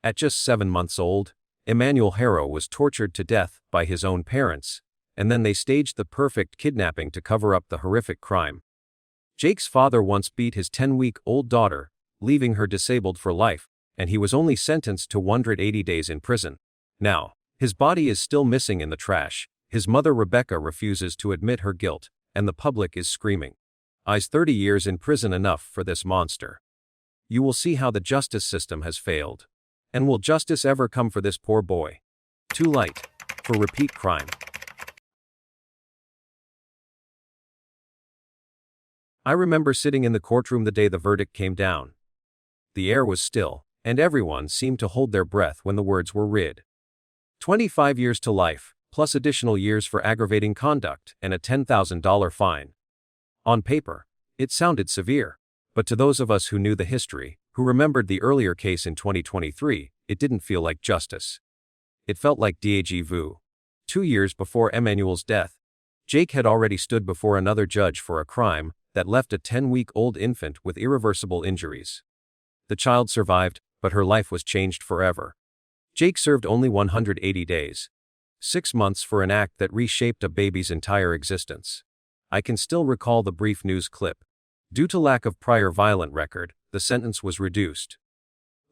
At just 7 months old, Emmanuel Haro was tortured to death by his own parents, and then they staged the perfect kidnapping to cover up the horrific crime. Jake's father once beat his 10-week-old daughter, leaving her disabled for life, and he was only sentenced to 180 days in prison. Now, his body is still missing in the trash. His mother Rebecca refuses to admit her guilt, and the public is screaming. Is 30 years in prison enough for this monster? You will see how the justice system has failed. And will justice ever come for this poor boy? Too late. For repeat crime. I remember sitting in the courtroom the day the verdict came down. The air was still, and everyone seemed to hold their breath when the words were read. 25 years to life, plus additional years for aggravating conduct and a $10,000 fine. On paper, it sounded severe, but to those of us who knew the history, who remembered the earlier case in 2023, it didn't feel like justice. It felt like déjà vu. 2 years before Emmanuel's death, Jake had already stood before another judge for a crime that left a 10-week-old infant with irreversible injuries. The child survived, but her life was changed forever. Jake served only 180 days. 6 months for an act that reshaped a baby's entire existence. I can still recall the brief news clip. Due to lack of prior violent record, the sentence was reduced.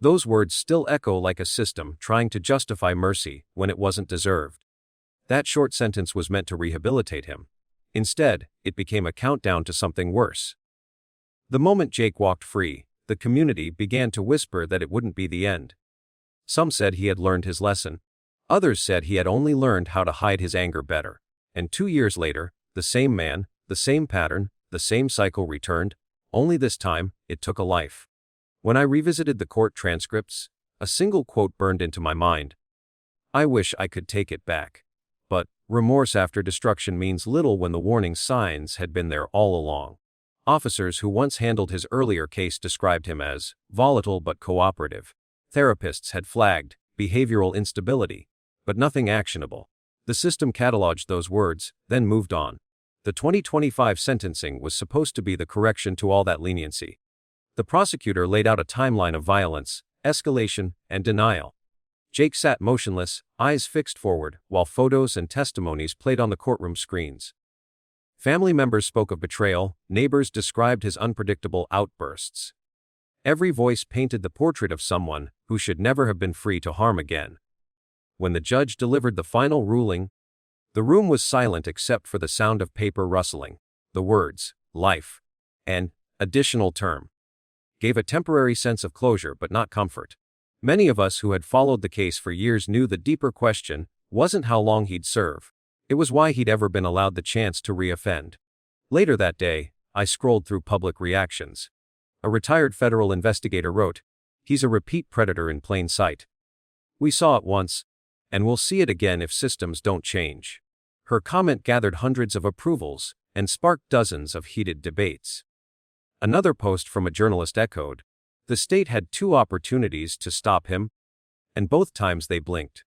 Those words still echo like a system trying to justify mercy when it wasn't deserved. That short sentence was meant to rehabilitate him. Instead, it became a countdown to something worse. The moment Jake walked free, the community began to whisper that it wouldn't be the end. Some said he had learned his lesson. Others said he had only learned how to hide his anger better. And 2 years later, the same man, the same pattern, the same cycle returned, only this time, it took a life. When I revisited the court transcripts, a single quote burned into my mind. I wish I could take it back. But remorse after destruction means little when the warning signs had been there all along. Officers who once handled his earlier case described him as volatile but cooperative. Therapists had flagged behavioral instability, but nothing actionable. The system cataloged those words, then moved on. The 2025 sentencing was supposed to be the correction to all that leniency. The prosecutor laid out a timeline of violence, escalation, and denial. Jake sat motionless, eyes fixed forward, while photos and testimonies played on the courtroom screens. Family members spoke of betrayal, neighbors described his unpredictable outbursts. Every voice painted the portrait of someone who should never have been free to harm again. When the judge delivered the final ruling, the room was silent except for the sound of paper rustling. The words, life, and additional term, gave a temporary sense of closure but not comfort. Many of us who had followed the case for years knew the deeper question wasn't how long he'd serve. It was why he'd ever been allowed the chance to reoffend. Later that day, I scrolled through public reactions. A retired federal investigator wrote, "He's a repeat predator in plain sight. We saw it once, and we'll see it again if systems don't change." Her comment gathered hundreds of approvals and sparked dozens of heated debates. Another post from a journalist echoed, "The state had 2 opportunities to stop him, and both times they blinked."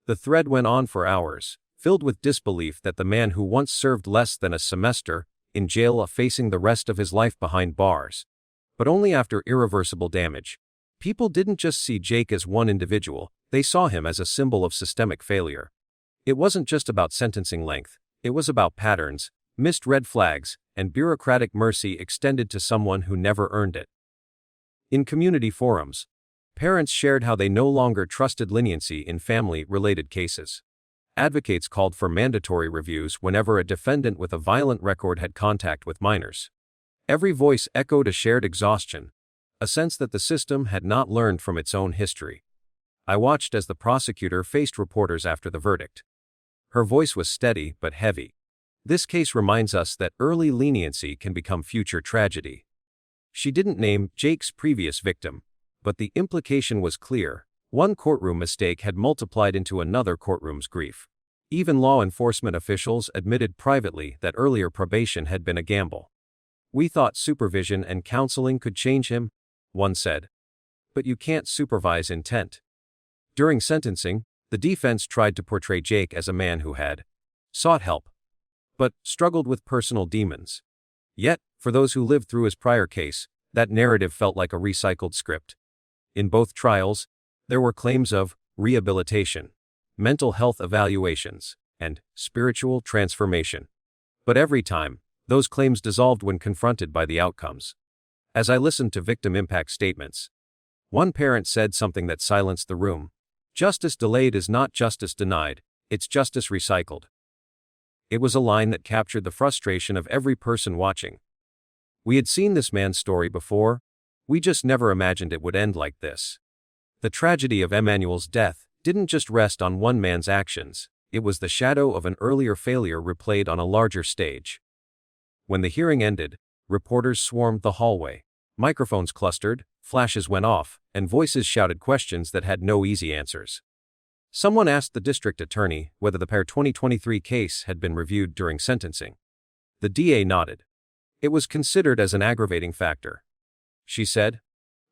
The thread went on for hours, filled with disbelief that the man who once served less than a semester in jail facing the rest of his life behind bars, but only after irreversible damage. People didn't just see Jake as one individual, they saw him as a symbol of systemic failure. It wasn't just about sentencing length, it was about patterns, missed red flags, and bureaucratic mercy extended to someone who never earned it. In community forums, parents shared how they no longer trusted leniency in family-related cases. Advocates called for mandatory reviews whenever a defendant with a violent record had contact with minors. Every voice echoed a shared exhaustion, a sense that the system had not learned from its own history. I watched as the prosecutor faced reporters after the verdict. Her voice was steady but heavy. This case reminds us that early leniency can become future tragedy. She didn't name Jake's previous victim, but the implication was clear. One courtroom mistake had multiplied into another courtroom's grief. Even law enforcement officials admitted privately that earlier probation had been a gamble. "We thought supervision and counseling could change him," one said. "But you can't supervise intent." During sentencing, the defense tried to portray Jake as a man who had sought help, but struggled with personal demons. Yet, for those who lived through his prior case, that narrative felt like a recycled script. In both trials, There were claims of rehabilitation, mental health evaluations, and spiritual transformation. But every time, those claims dissolved when confronted by the outcomes. As I listened to victim impact statements, one parent said something that silenced the room. "Justice delayed is not justice denied, it's justice recycled." It was a line that captured the frustration of every person watching. We had seen this man's story before, we just never imagined it would end like this. The tragedy of Emmanuel's death didn't just rest on one man's actions, it was the shadow of an earlier failure replayed on a larger stage. When the hearing ended, reporters swarmed the hallway. Microphones clustered, flashes went off, and voices shouted questions that had no easy answers. Someone asked the district attorney whether the pair 2023 case had been reviewed during sentencing. The DA nodded. It was considered as an aggravating factor. She said,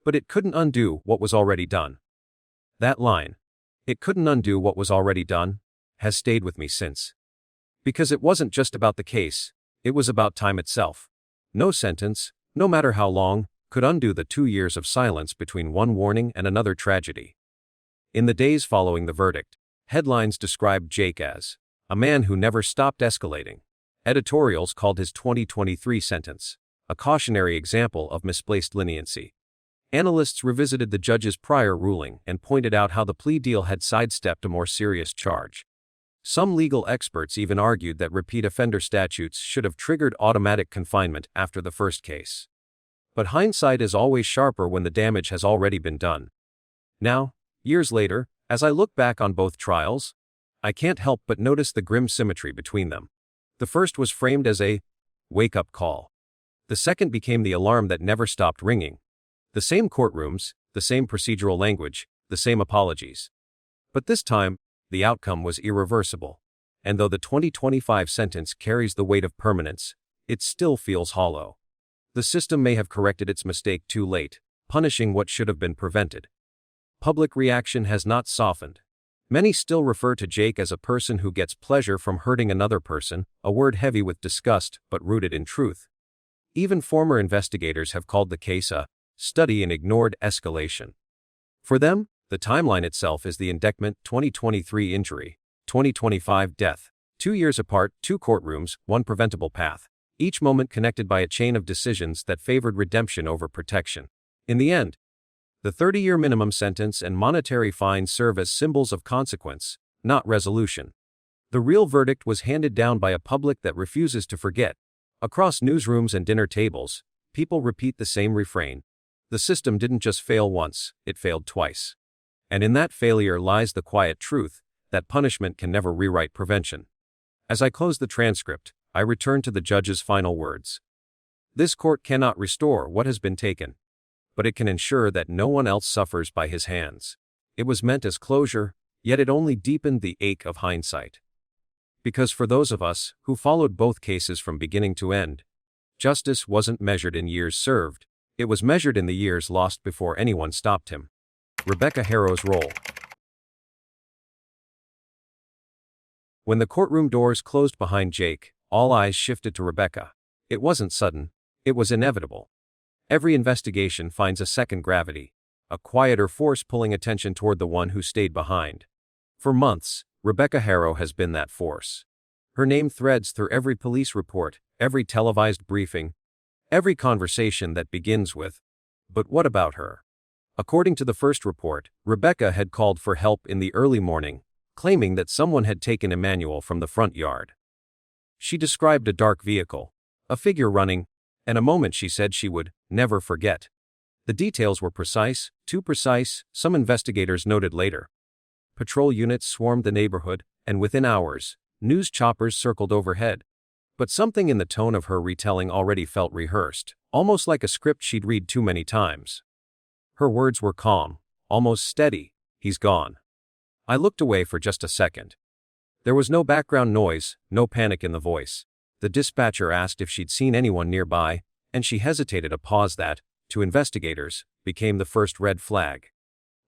but it couldn't undo what was already done. That line, "It couldn't undo what was already done," has stayed with me since. Because it wasn't just about the case, it was about time itself. No sentence, no matter how long, could undo the 2 years of silence between one warning and another tragedy. In the days following the verdict, headlines described Jake as a man who never stopped escalating. Editorials called his 2023 sentence a cautionary example of misplaced leniency. Analysts revisited the judge's prior ruling and pointed out how the plea deal had sidestepped a more serious charge. Some legal experts even argued that repeat offender statutes should have triggered automatic confinement after the first case. But hindsight is always sharper when the damage has already been done. Now, years later, as I look back on both trials, I can't help but notice the grim symmetry between them. The first was framed as a wake-up call. The second became the alarm that never stopped ringing. The same courtrooms, the same procedural language, the same apologies. But this time, the outcome was irreversible. And though the 2025 sentence carries the weight of permanence, it still feels hollow. The system may have corrected its mistake too late, punishing what should have been prevented. Public reaction has not softened. Many still refer to Jake as a person who gets pleasure from hurting another person, a word heavy with disgust but rooted in truth. Even former investigators have called the case a study in ignored escalation. For them, the timeline itself is the indictment: 2023 injury, 2025 death. 2 years apart, 2 courtrooms, 1 preventable path. Each moment connected by a chain of decisions that favored redemption over protection. In the end, the 30-year minimum sentence and monetary fine serve as symbols of consequence, not resolution. The real verdict was handed down by a public that refuses to forget. Across newsrooms and dinner tables, people repeat the same refrain. The system didn't just fail once, it failed twice. And in that failure lies the quiet truth that punishment can never rewrite prevention. As I close the transcript, I return to the judge's final words. This court cannot restore what has been taken, but it can ensure that no one else suffers by his hands. It was meant as closure, yet it only deepened the ache of hindsight. Because for those of us who followed both cases from beginning to end, justice wasn't measured in years served, it was measured in the years lost before anyone stopped him. Rebecca Haro's role. When the courtroom doors closed behind Jake, all eyes shifted to Rebecca. It wasn't sudden, it was inevitable. Every investigation finds a second gravity, a quieter force pulling attention toward the one who stayed behind. For months, Rebecca Haro has been that force. Her name threads through every police report, every televised briefing, every conversation that begins with, "But what about her?" According to the first report, Rebecca had called for help in the early morning, claiming that someone had taken Emmanuel from the front yard. She described a dark vehicle, a figure running, and a moment she said she would never forget. The details were precise, too precise, some investigators noted later. Patrol units swarmed the neighborhood, and within hours, news choppers circled overhead. But something in the tone of her retelling already felt rehearsed, almost like a script she'd read too many times. Her words were calm, almost steady. "He's gone." I looked away for just a second. There was no background noise, no panic in the voice. The dispatcher asked if she'd seen anyone nearby, and she hesitated, a pause that, to investigators, became the first red flag.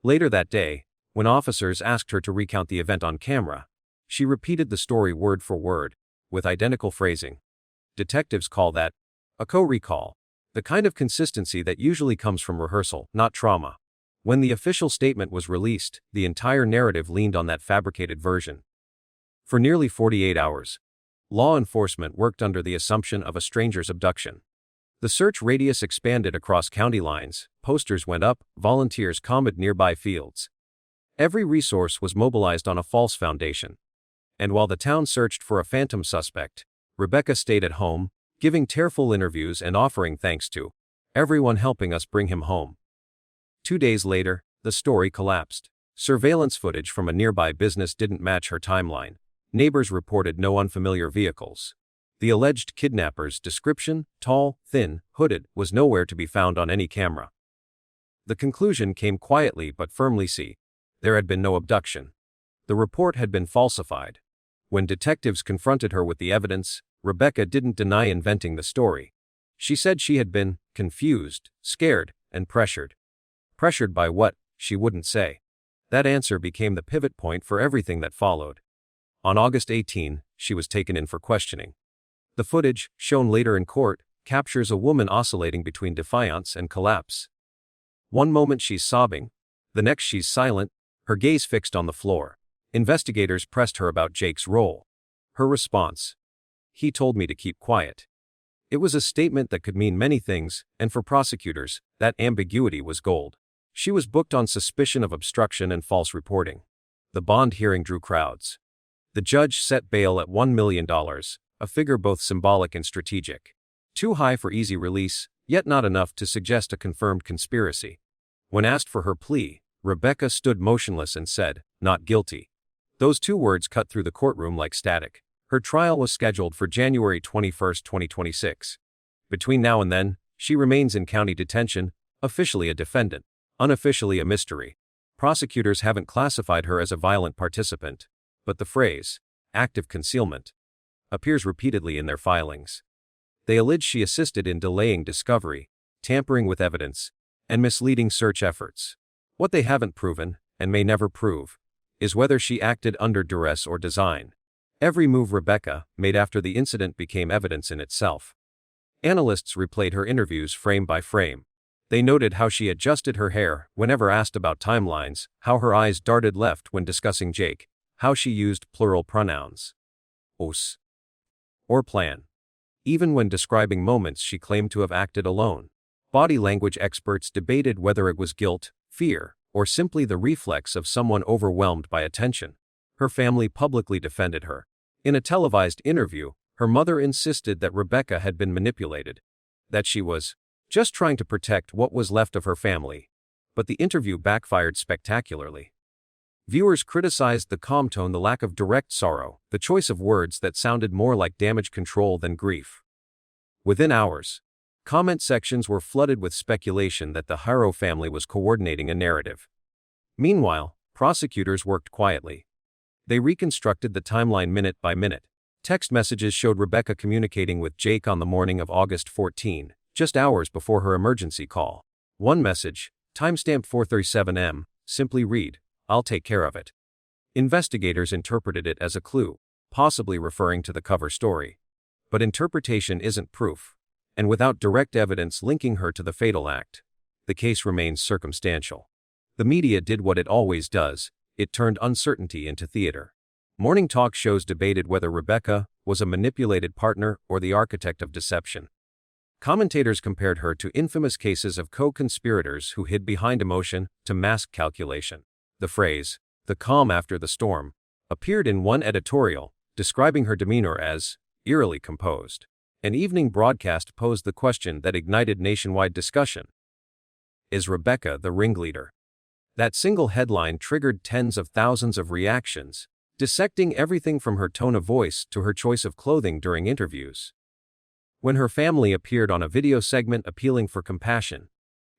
Later that day, when officers asked her to recount the event on camera, she repeated the story word for word, with identical phrasing. Detectives call that a co-recall, the kind of consistency that usually comes from rehearsal, not trauma. When the official statement was released, the entire narrative leaned on that fabricated version. For nearly 48 hours, law enforcement worked under the assumption of a stranger's abduction. The search radius expanded across county lines, posters went up, volunteers combed nearby fields. Every resource was mobilized on a false foundation. And while the town searched for a phantom suspect, Rebecca stayed at home, giving tearful interviews and offering thanks to everyone helping us bring him home. 2 days later, the story collapsed. Surveillance footage from a nearby business didn't match her timeline. Neighbors reported no unfamiliar vehicles. The alleged kidnapper's description, tall, thin, hooded, was nowhere to be found on any camera. The conclusion came quietly but firmly: there had been no abduction. The report had been falsified. When detectives confronted her with the evidence, Rebecca didn't deny inventing the story. She said she had been confused, scared, and pressured. Pressured by what, she wouldn't say. That answer became the pivot point for everything that followed. On August 18, she was taken in for questioning. The footage, shown later in court, captures a woman oscillating between defiance and collapse. One moment she's sobbing, the next she's silent, her gaze fixed on the floor. Investigators pressed her about Jake's role. Her response: "He told me to keep quiet." It was a statement that could mean many things, and for prosecutors, that ambiguity was gold. She was booked on suspicion of obstruction and false reporting. The bond hearing drew crowds. The judge set bail at $1 million, a figure both symbolic and strategic. Too high for easy release, yet not enough to suggest a confirmed conspiracy. When asked for her plea, Rebecca stood motionless and said, "Not guilty." Those two words cut through the courtroom like static. Her trial was scheduled for January 21, 2026. Between now and then, she remains in county detention, officially a defendant, unofficially a mystery. Prosecutors haven't classified her as a violent participant, but the phrase, active concealment, appears repeatedly in their filings. They allege she assisted in delaying discovery, tampering with evidence, and misleading search efforts. What they haven't proven, and may never prove, is whether she acted under duress or design. Every move Rebecca made after the incident became evidence in itself. Analysts replayed her interviews frame by frame. They noted how she adjusted her hair whenever asked about timelines, how her eyes darted left when discussing Jake, how she used plural pronouns, us, or plan, even when describing moments she claimed to have acted alone. Body language experts debated whether it was guilt, fear, or simply the reflex of someone overwhelmed by attention. Her family publicly defended her. In a televised interview, her mother insisted that Rebecca had been manipulated, that she was just trying to protect what was left of her family. But the interview backfired spectacularly. Viewers criticized the calm tone, the lack of direct sorrow, the choice of words that sounded more like damage control than grief. Within hours, comment sections were flooded with speculation that the Haro family was coordinating a narrative. Meanwhile, prosecutors worked quietly. They reconstructed the timeline minute by minute. Text messages showed Rebecca communicating with Jake on the morning of August 14, just hours before her emergency call. One message, timestamp 4:37 m, simply read, "I'll take care of it." Investigators interpreted it as a clue, possibly referring to the cover story. But interpretation isn't proof, and without direct evidence linking her to the fatal act, the case remains circumstantial. The media did what it always does: it turned uncertainty into theater. Morning talk shows debated whether Rebecca was a manipulated partner or the architect of deception. Commentators compared her to infamous cases of co-conspirators who hid behind emotion to mask calculation. The phrase, "the calm after the storm," appeared in one editorial, describing her demeanor as eerily composed. An evening broadcast posed the question that ignited nationwide discussion: is Rebecca the ringleader? That single headline triggered tens of thousands of reactions, dissecting everything from her tone of voice to her choice of clothing during interviews. When her family appeared on a video segment appealing for compassion,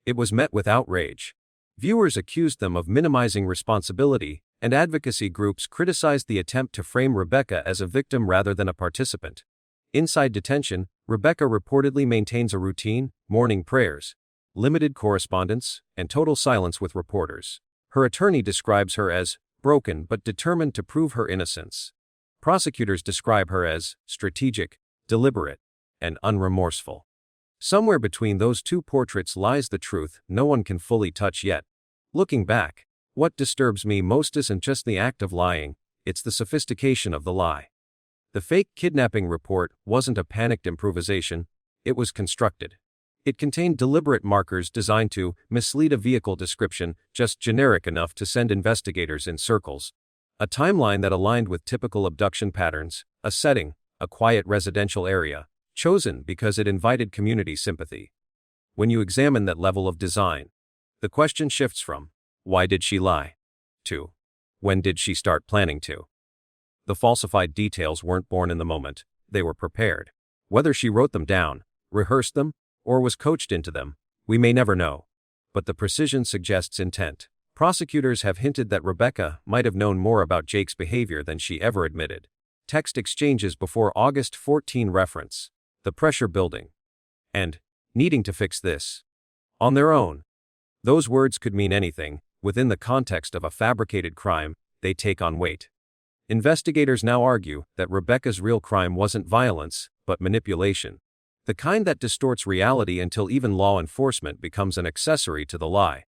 it was met with outrage. Viewers accused them of minimizing responsibility, and advocacy groups criticized the attempt to frame Rebecca as a victim rather than a participant. Inside detention, Rebecca reportedly maintains a routine: morning prayers, limited correspondence, and total silence with reporters. Her attorney describes her as broken but determined to prove her innocence. Prosecutors describe her as strategic, deliberate, and unremorseful. Somewhere between those two portraits lies the truth no one can fully touch yet. Looking back, what disturbs me most isn't just the act of lying, it's the sophistication of the lie. The fake kidnapping report wasn't a panicked improvisation, it was constructed. It contained deliberate markers designed to mislead a vehicle description just generic enough to send investigators in circles. A timeline that aligned with typical abduction patterns, a setting, a quiet residential area, chosen because it invited community sympathy. When you examine that level of design, the question shifts from, why did she lie? To, when did she start planning to? The falsified details weren't born in the moment, they were prepared. Whether she wrote them down, rehearsed them, or was coached into them, we may never know. But the precision suggests intent. Prosecutors have hinted that Rebecca might have known more about Jake's behavior than she ever admitted. Text exchanges before August 14 reference the pressure building and needing to fix this on their own. Those words could mean anything. Within the context of a fabricated crime, they take on weight. Investigators now argue that Rebecca's real crime wasn't violence, but manipulation. The kind that distorts reality until even law enforcement becomes an accessory to the lie.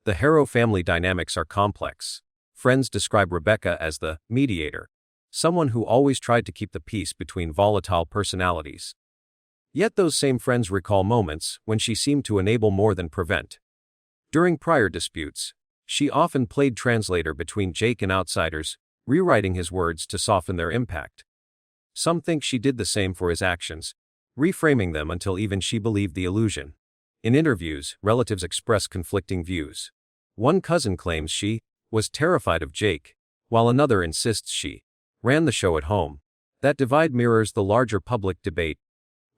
The Haro family dynamics are complex. Friends describe Rebecca as the mediator, someone who always tried to keep the peace between volatile personalities. Yet those same friends recall moments when she seemed to enable more than prevent. During prior disputes, she often played translator between Jake and outsiders, rewriting his words to soften their impact. Some think she did the same for his actions, reframing them until even she believed the illusion. In interviews, relatives express conflicting views. One cousin claims she was terrified of Jake, while another insists she ran the show at home. That divide mirrors the larger public debate.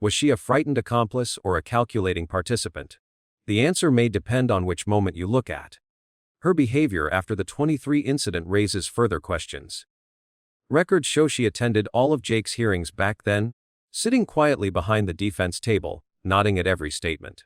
Was she a frightened accomplice or a calculating participant? The answer may depend on which moment you look at. Her behavior after the 23 incident raises further questions. Records show she attended all of Jake's hearings back then, sitting quietly behind the defense table, nodding at every statement.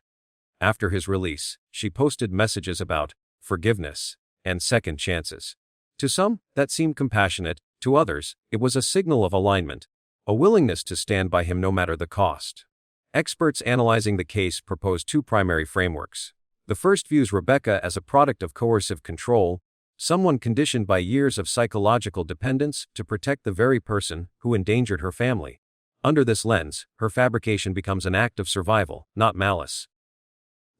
After his release, she posted messages about forgiveness and second chances. To some, that seemed compassionate, to others, it was a signal of alignment, a willingness to stand by him no matter the cost. Experts analyzing the case propose two primary frameworks. The first views Rebecca as a product of coercive control, someone conditioned by years of psychological dependence to protect the very person who endangered her family. Under this lens, her fabrication becomes an act of survival, not malice.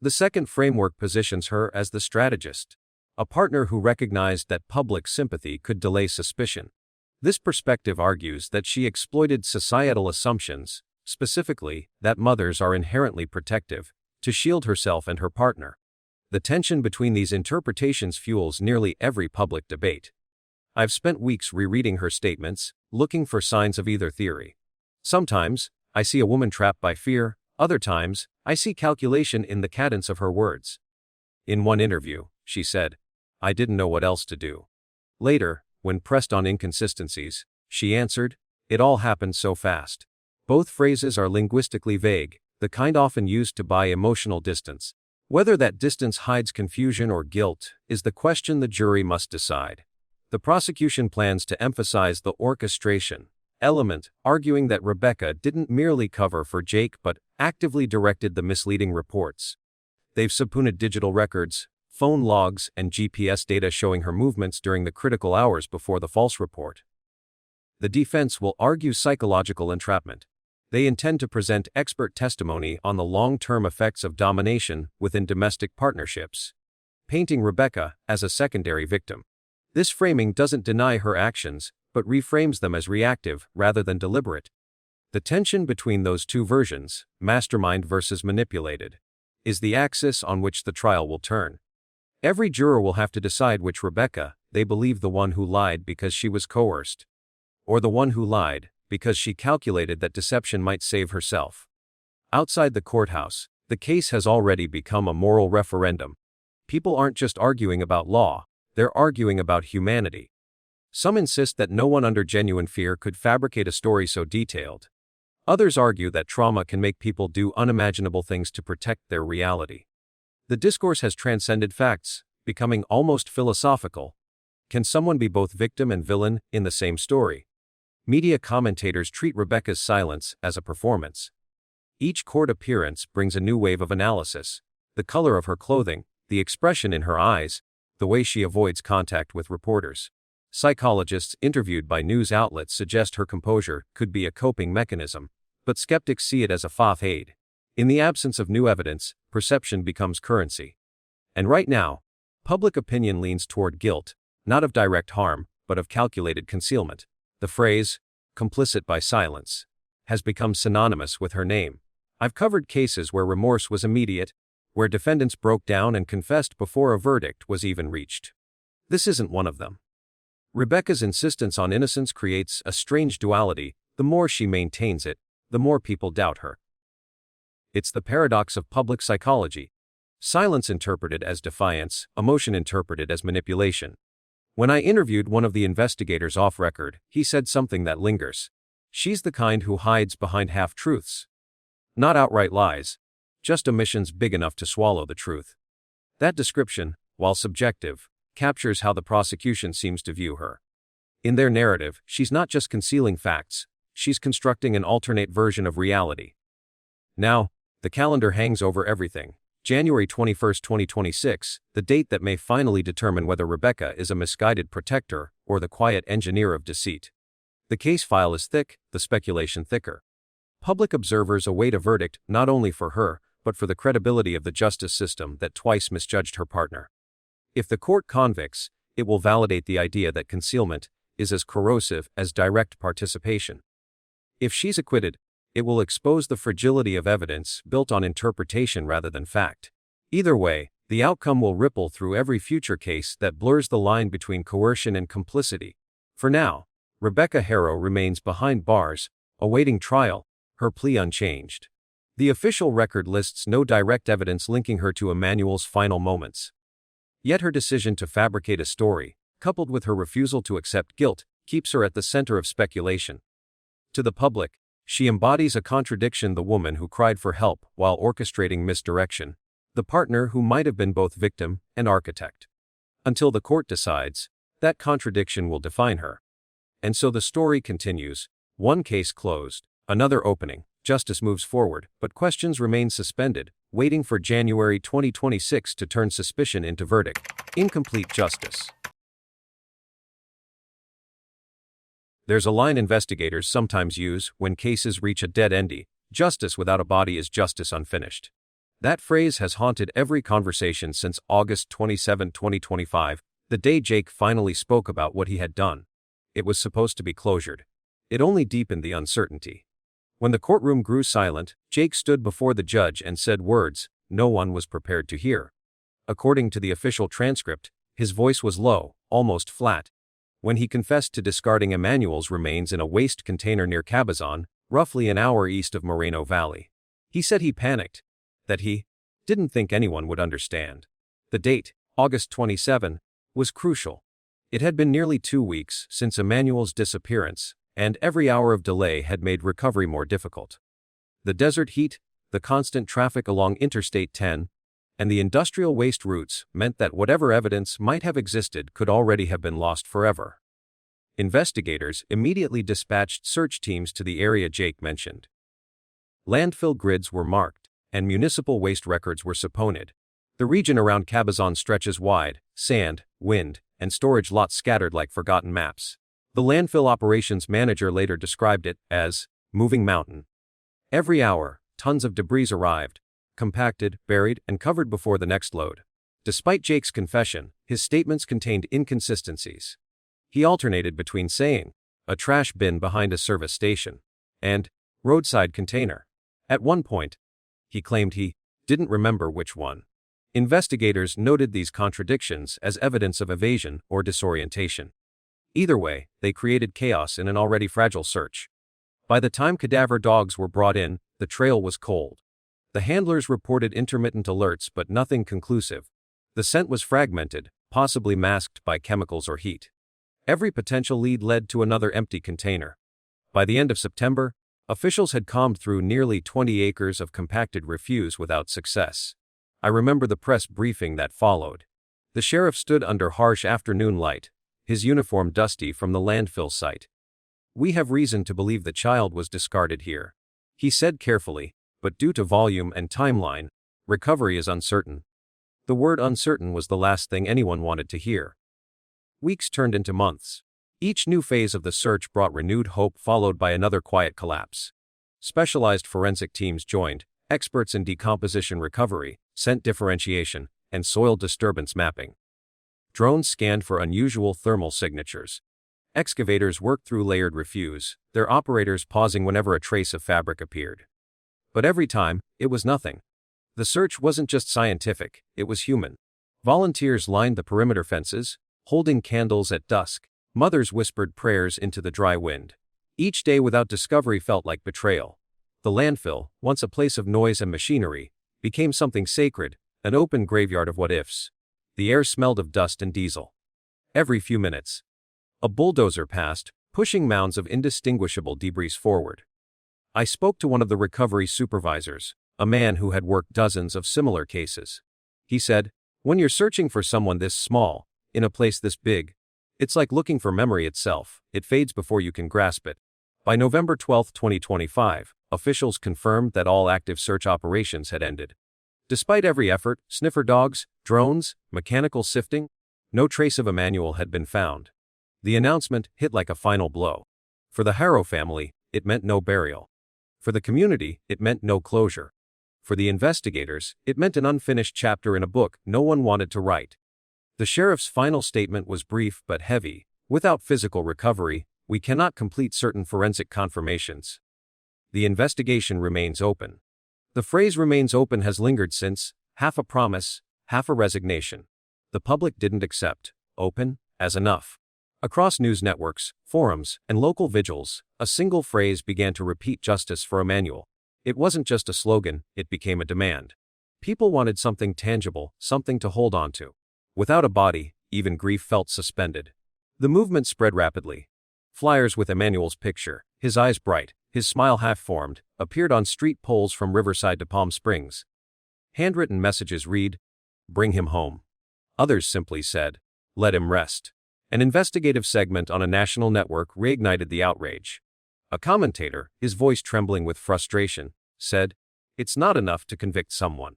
The second framework positions her as the strategist, a partner who recognized that public sympathy could delay suspicion. This perspective argues that she exploited societal assumptions, specifically, that mothers are inherently protective, to shield herself and her partner. The tension between these interpretations fuels nearly every public debate. I've spent weeks rereading her statements, looking for signs of either theory. Sometimes, I see a woman trapped by fear, other times, I see calculation in the cadence of her words. In one interview, she said, "I didn't know what else to do." Later, when pressed on inconsistencies, she answered, "It all happened so fast." Both phrases are linguistically vague, the kind often used to buy emotional distance. Whether that distance hides confusion or guilt is the question the jury must decide. The prosecution plans to emphasize the orchestration element, arguing that Rebecca didn't merely cover for Jake but actively directed the misleading reports. They've subpoenaed digital records, phone logs, and GPS data showing her movements during the critical hours before the false report. The defense will argue psychological entrapment. They intend to present expert testimony on the long-term effects of domination within domestic partnerships, painting Rebecca as a secondary victim. This framing doesn't deny her actions, but reframes them as reactive rather than deliberate. The tension between those two versions, mastermind versus manipulated, is the axis on which the trial will turn. Every juror will have to decide which Rebecca they believe, the one who lied because she was coerced, or the one who lied because she calculated that deception might save herself. Outside the courthouse, the case has already become a moral referendum. People aren't just arguing about law, they're arguing about humanity. Some insist that no one under genuine fear could fabricate a story so detailed. Others argue that trauma can make people do unimaginable things to protect their reality. The discourse has transcended facts, becoming almost philosophical. Can someone be both victim and villain in the same story? Media commentators treat Rebecca's silence as a performance. Each court appearance brings a new wave of analysis. The color of her clothing, the expression in her eyes, the way she avoids contact with reporters. Psychologists interviewed by news outlets suggest her composure could be a coping mechanism, but skeptics see it as a facade. In the absence of new evidence, perception becomes currency. And right now, public opinion leans toward guilt, not of direct harm, but of calculated concealment. The phrase, complicit by silence, has become synonymous with her name. I've covered cases where remorse was immediate, where defendants broke down and confessed before a verdict was even reached. This isn't one of them. Rebecca's insistence on innocence creates a strange duality. The more she maintains it, the more people doubt her. It's the paradox of public psychology. Silence interpreted as defiance, emotion interpreted as manipulation. When I interviewed one of the investigators off record, he said something that lingers. She's the kind who hides behind half-truths. Not outright lies, just omissions big enough to swallow the truth. That description, while subjective, captures how the prosecution seems to view her. In their narrative, she's not just concealing facts, she's constructing an alternate version of reality. Now, the calendar hangs over everything. January 21, 2026, the date that may finally determine whether Rebecca is a misguided protector or the quiet engineer of deceit. The case file is thick, the speculation thicker. Public observers await a verdict not only for her, but for the credibility of the justice system that twice misjudged her partner. If the court convicts, it will validate the idea that concealment is as corrosive as direct participation. If she's acquitted, it will expose the fragility of evidence built on interpretation rather than fact. Either way, the outcome will ripple through every future case that blurs the line between coercion and complicity. For now, Rebecca Haro remains behind bars, awaiting trial, her plea unchanged. The official record lists no direct evidence linking her to Emmanuel's final moments. Yet her decision to fabricate a story, coupled with her refusal to accept guilt, keeps her at the center of speculation. To the public, she embodies a contradiction: the woman who cried for help while orchestrating misdirection, the partner who might have been both victim and architect. Until the court decides, that contradiction will define her. And so the story continues, one case closed, another opening, justice moves forward, but questions remain suspended, waiting for January 2026 to turn suspicion into verdict. Incomplete justice. There's a line investigators sometimes use when cases reach a dead end: justice without a body is justice unfinished. That phrase has haunted every conversation since August 27, 2025, the day Jake finally spoke about what he had done. It was supposed to be closured. It only deepened the uncertainty. When the courtroom grew silent, Jake stood before the judge and said words no one was prepared to hear. According to the official transcript, his voice was low, almost flat. When he confessed to discarding Emmanuel's remains in a waste container near Cabazon, roughly an hour east of Moreno Valley. He said he panicked, that he didn't think anyone would understand. The date, August 27, was crucial. It had been nearly 2 weeks since Emmanuel's disappearance, and every hour of delay had made recovery more difficult. The desert heat, the constant traffic along Interstate 10, and the industrial waste routes meant that whatever evidence might have existed could already have been lost forever. Investigators immediately dispatched search teams to the area Jake mentioned. Landfill grids were marked, and municipal waste records were subpoenaed. The region around Cabazon stretches wide, sand, wind, and storage lots scattered like forgotten maps. The landfill operations manager later described it as moving mountain. Every hour, tons of debris arrived, compacted, buried, and covered before the next load. Despite Jake's confession, his statements contained inconsistencies. He alternated between saying, a trash bin behind a service station, and roadside container. At one point, he claimed he didn't remember which one. Investigators noted these contradictions as evidence of evasion or disorientation. Either way, they created chaos in an already fragile search. By the time cadaver dogs were brought in, the trail was cold. The handlers reported intermittent alerts but nothing conclusive. The scent was fragmented, possibly masked by chemicals or heat. Every potential lead led to another empty container. By the end of September, officials had combed through nearly 20 acres of compacted refuse without success. I remember the press briefing that followed. The sheriff stood under harsh afternoon light, his uniform dusty from the landfill site. We have reason to believe the child was discarded here, he said carefully, but due to volume and timeline, recovery is uncertain. The word uncertain was the last thing anyone wanted to hear. Weeks turned into months. Each new phase of the search brought renewed hope, followed by another quiet collapse. Specialized forensic teams joined, experts in decomposition recovery, scent differentiation, and soil disturbance mapping. Drones scanned for unusual thermal signatures. Excavators worked through layered refuse, their operators pausing whenever a trace of fabric appeared. But every time, it was nothing. The search wasn't just scientific, it was human. Volunteers lined the perimeter fences, holding candles at dusk. Mothers whispered prayers into the dry wind. Each day without discovery felt like betrayal. The landfill, once a place of noise and machinery, became something sacred, an open graveyard of what-ifs. The air smelled of dust and diesel. Every few minutes, a bulldozer passed, pushing mounds of indistinguishable debris forward. I spoke to one of the recovery supervisors, a man who had worked dozens of similar cases. He said, "When you're searching for someone this small, in a place this big, it's like looking for memory itself, it fades before you can grasp it." By November 12, 2025, officials confirmed that all active search operations had ended. Despite every effort, sniffer dogs, drones, mechanical sifting, no trace of Emmanuel had been found. The announcement hit like a final blow. For the Haro family, it meant no burial. For the community, it meant no closure. For the investigators, it meant an unfinished chapter in a book no one wanted to write. The sheriff's final statement was brief but heavy. "Without physical recovery, we cannot complete certain forensic confirmations. The investigation remains open." The phrase "remains open" has lingered since, half a promise, half a resignation. The public didn't accept "open" as enough. Across news networks, forums, and local vigils, a single phrase began to repeat: "Justice for Emmanuel." It wasn't just a slogan, it became a demand. People wanted something tangible, something to hold on to. Without a body, even grief felt suspended. The movement spread rapidly. Flyers with Emmanuel's picture, his eyes bright, his smile half-formed, appeared on street poles from Riverside to Palm Springs. Handwritten messages read, "Bring him home." Others simply said, "Let him rest." An investigative segment on a national network reignited the outrage. A commentator, his voice trembling with frustration, said, "It's not enough to convict someone.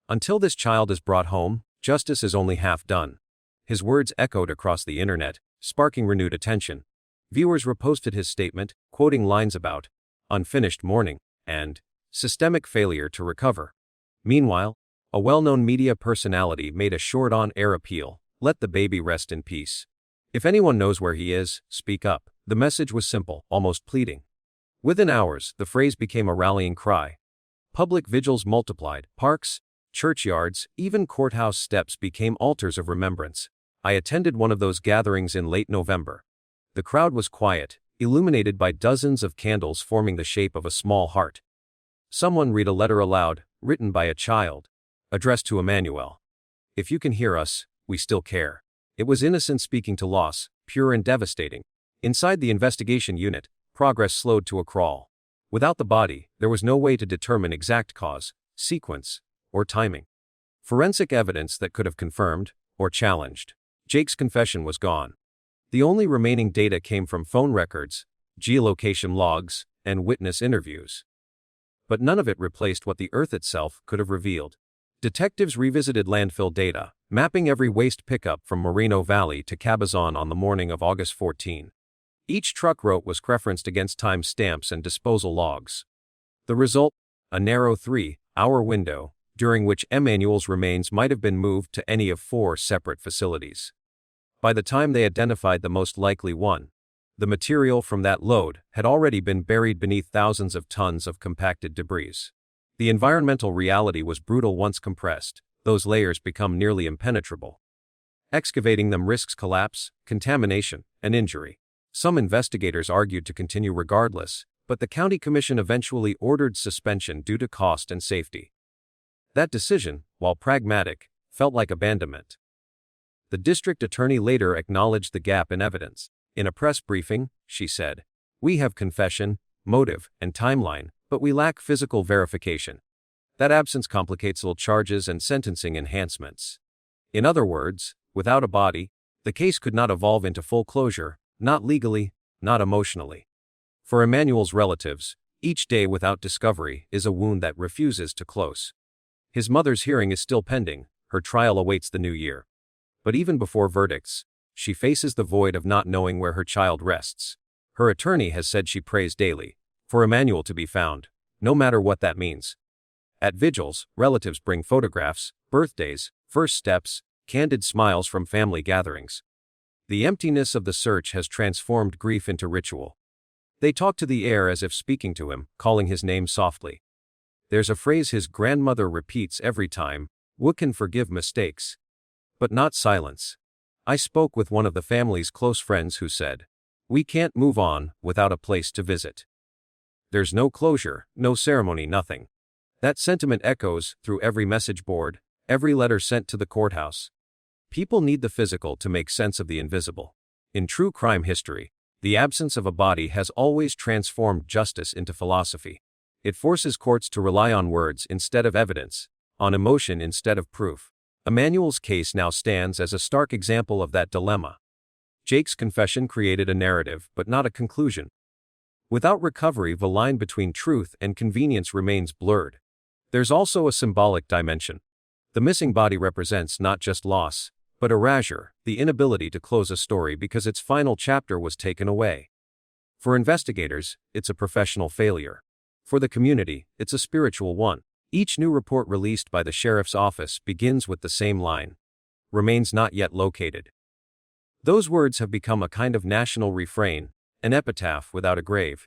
Until this child is brought home, justice is only half done." His words echoed across the internet, sparking renewed attention. Viewers reposted his statement, quoting lines about unfinished mourning and systemic failure to recover. Meanwhile, a well-known media personality made a short on-air appeal: "Let the baby rest in peace. If anyone knows where he is, speak up." The message was simple, almost pleading. Within hours, the phrase became a rallying cry. Public vigils multiplied, parks, churchyards, even courthouse steps became altars of remembrance. I attended one of those gatherings in late November. The crowd was quiet, illuminated by dozens of candles forming the shape of a small heart. Someone read a letter aloud, written by a child, addressed to Emmanuel. "If you can hear us, we still care." It was innocence speaking to loss, pure and devastating. Inside the investigation unit, progress slowed to a crawl. Without the body, there was no way to determine exact cause, sequence, or timing. Forensic evidence that could have confirmed or challenged Jake's confession was gone. The only remaining data came from phone records, geolocation logs, and witness interviews. But none of it replaced what the earth itself could have revealed. Detectives revisited landfill data, mapping every waste pickup from Moreno Valley to Cabazon on the morning of August 14. Each truck route was referenced against time stamps and disposal logs. The result? A narrow 3-hour window, during which Emmanuel's remains might have been moved to any of 4 separate facilities. By the time they identified the most likely one, the material from that load had already been buried beneath thousands of tons of compacted debris. The environmental reality was brutal. Once compressed, those layers become nearly impenetrable. Excavating them risks collapse, contamination, and injury. Some investigators argued to continue regardless, but the county commission eventually ordered suspension due to cost and safety. That decision, while pragmatic, felt like abandonment. The district attorney later acknowledged the gap in evidence. In a press briefing, she said, "We have confession, motive, and timeline, but we lack physical verification. That absence complicates all charges and sentencing enhancements." In other words, without a body, the case could not evolve into full closure, not legally, not emotionally. For Emmanuel's relatives, each day without discovery is a wound that refuses to close. His mother's hearing is still pending, her trial awaits the new year. But even before verdicts, she faces the void of not knowing where her child rests. Her attorney has said she prays daily for Emmanuel to be found, no matter what that means. At vigils, relatives bring photographs, birthdays, first steps, candid smiles from family gatherings. The emptiness of the search has transformed grief into ritual. They talk to the air as if speaking to him, calling his name softly. There's a phrase his grandmother repeats every time: "We can forgive mistakes, but not silence." I spoke with one of the family's close friends who said, "We can't move on without a place to visit." There's no closure, no ceremony, nothing. That sentiment echoes through every message board, every letter sent to the courthouse. People need the physical to make sense of the invisible. In true crime history, the absence of a body has always transformed justice into philosophy. It forces courts to rely on words instead of evidence, on emotion instead of proof. Emmanuel's case now stands as a stark example of that dilemma. Jake's confession created a narrative, but not a conclusion. Without recovery, the line between truth and convenience remains blurred. There's also a symbolic dimension. The missing body represents not just loss, but erasure, the inability to close a story because its final chapter was taken away. For investigators, it's a professional failure. For the community, it's a spiritual one. Each new report released by the sheriff's office begins with the same line: "Remains not yet located." Those words have become a kind of national refrain, an epitaph without a grave.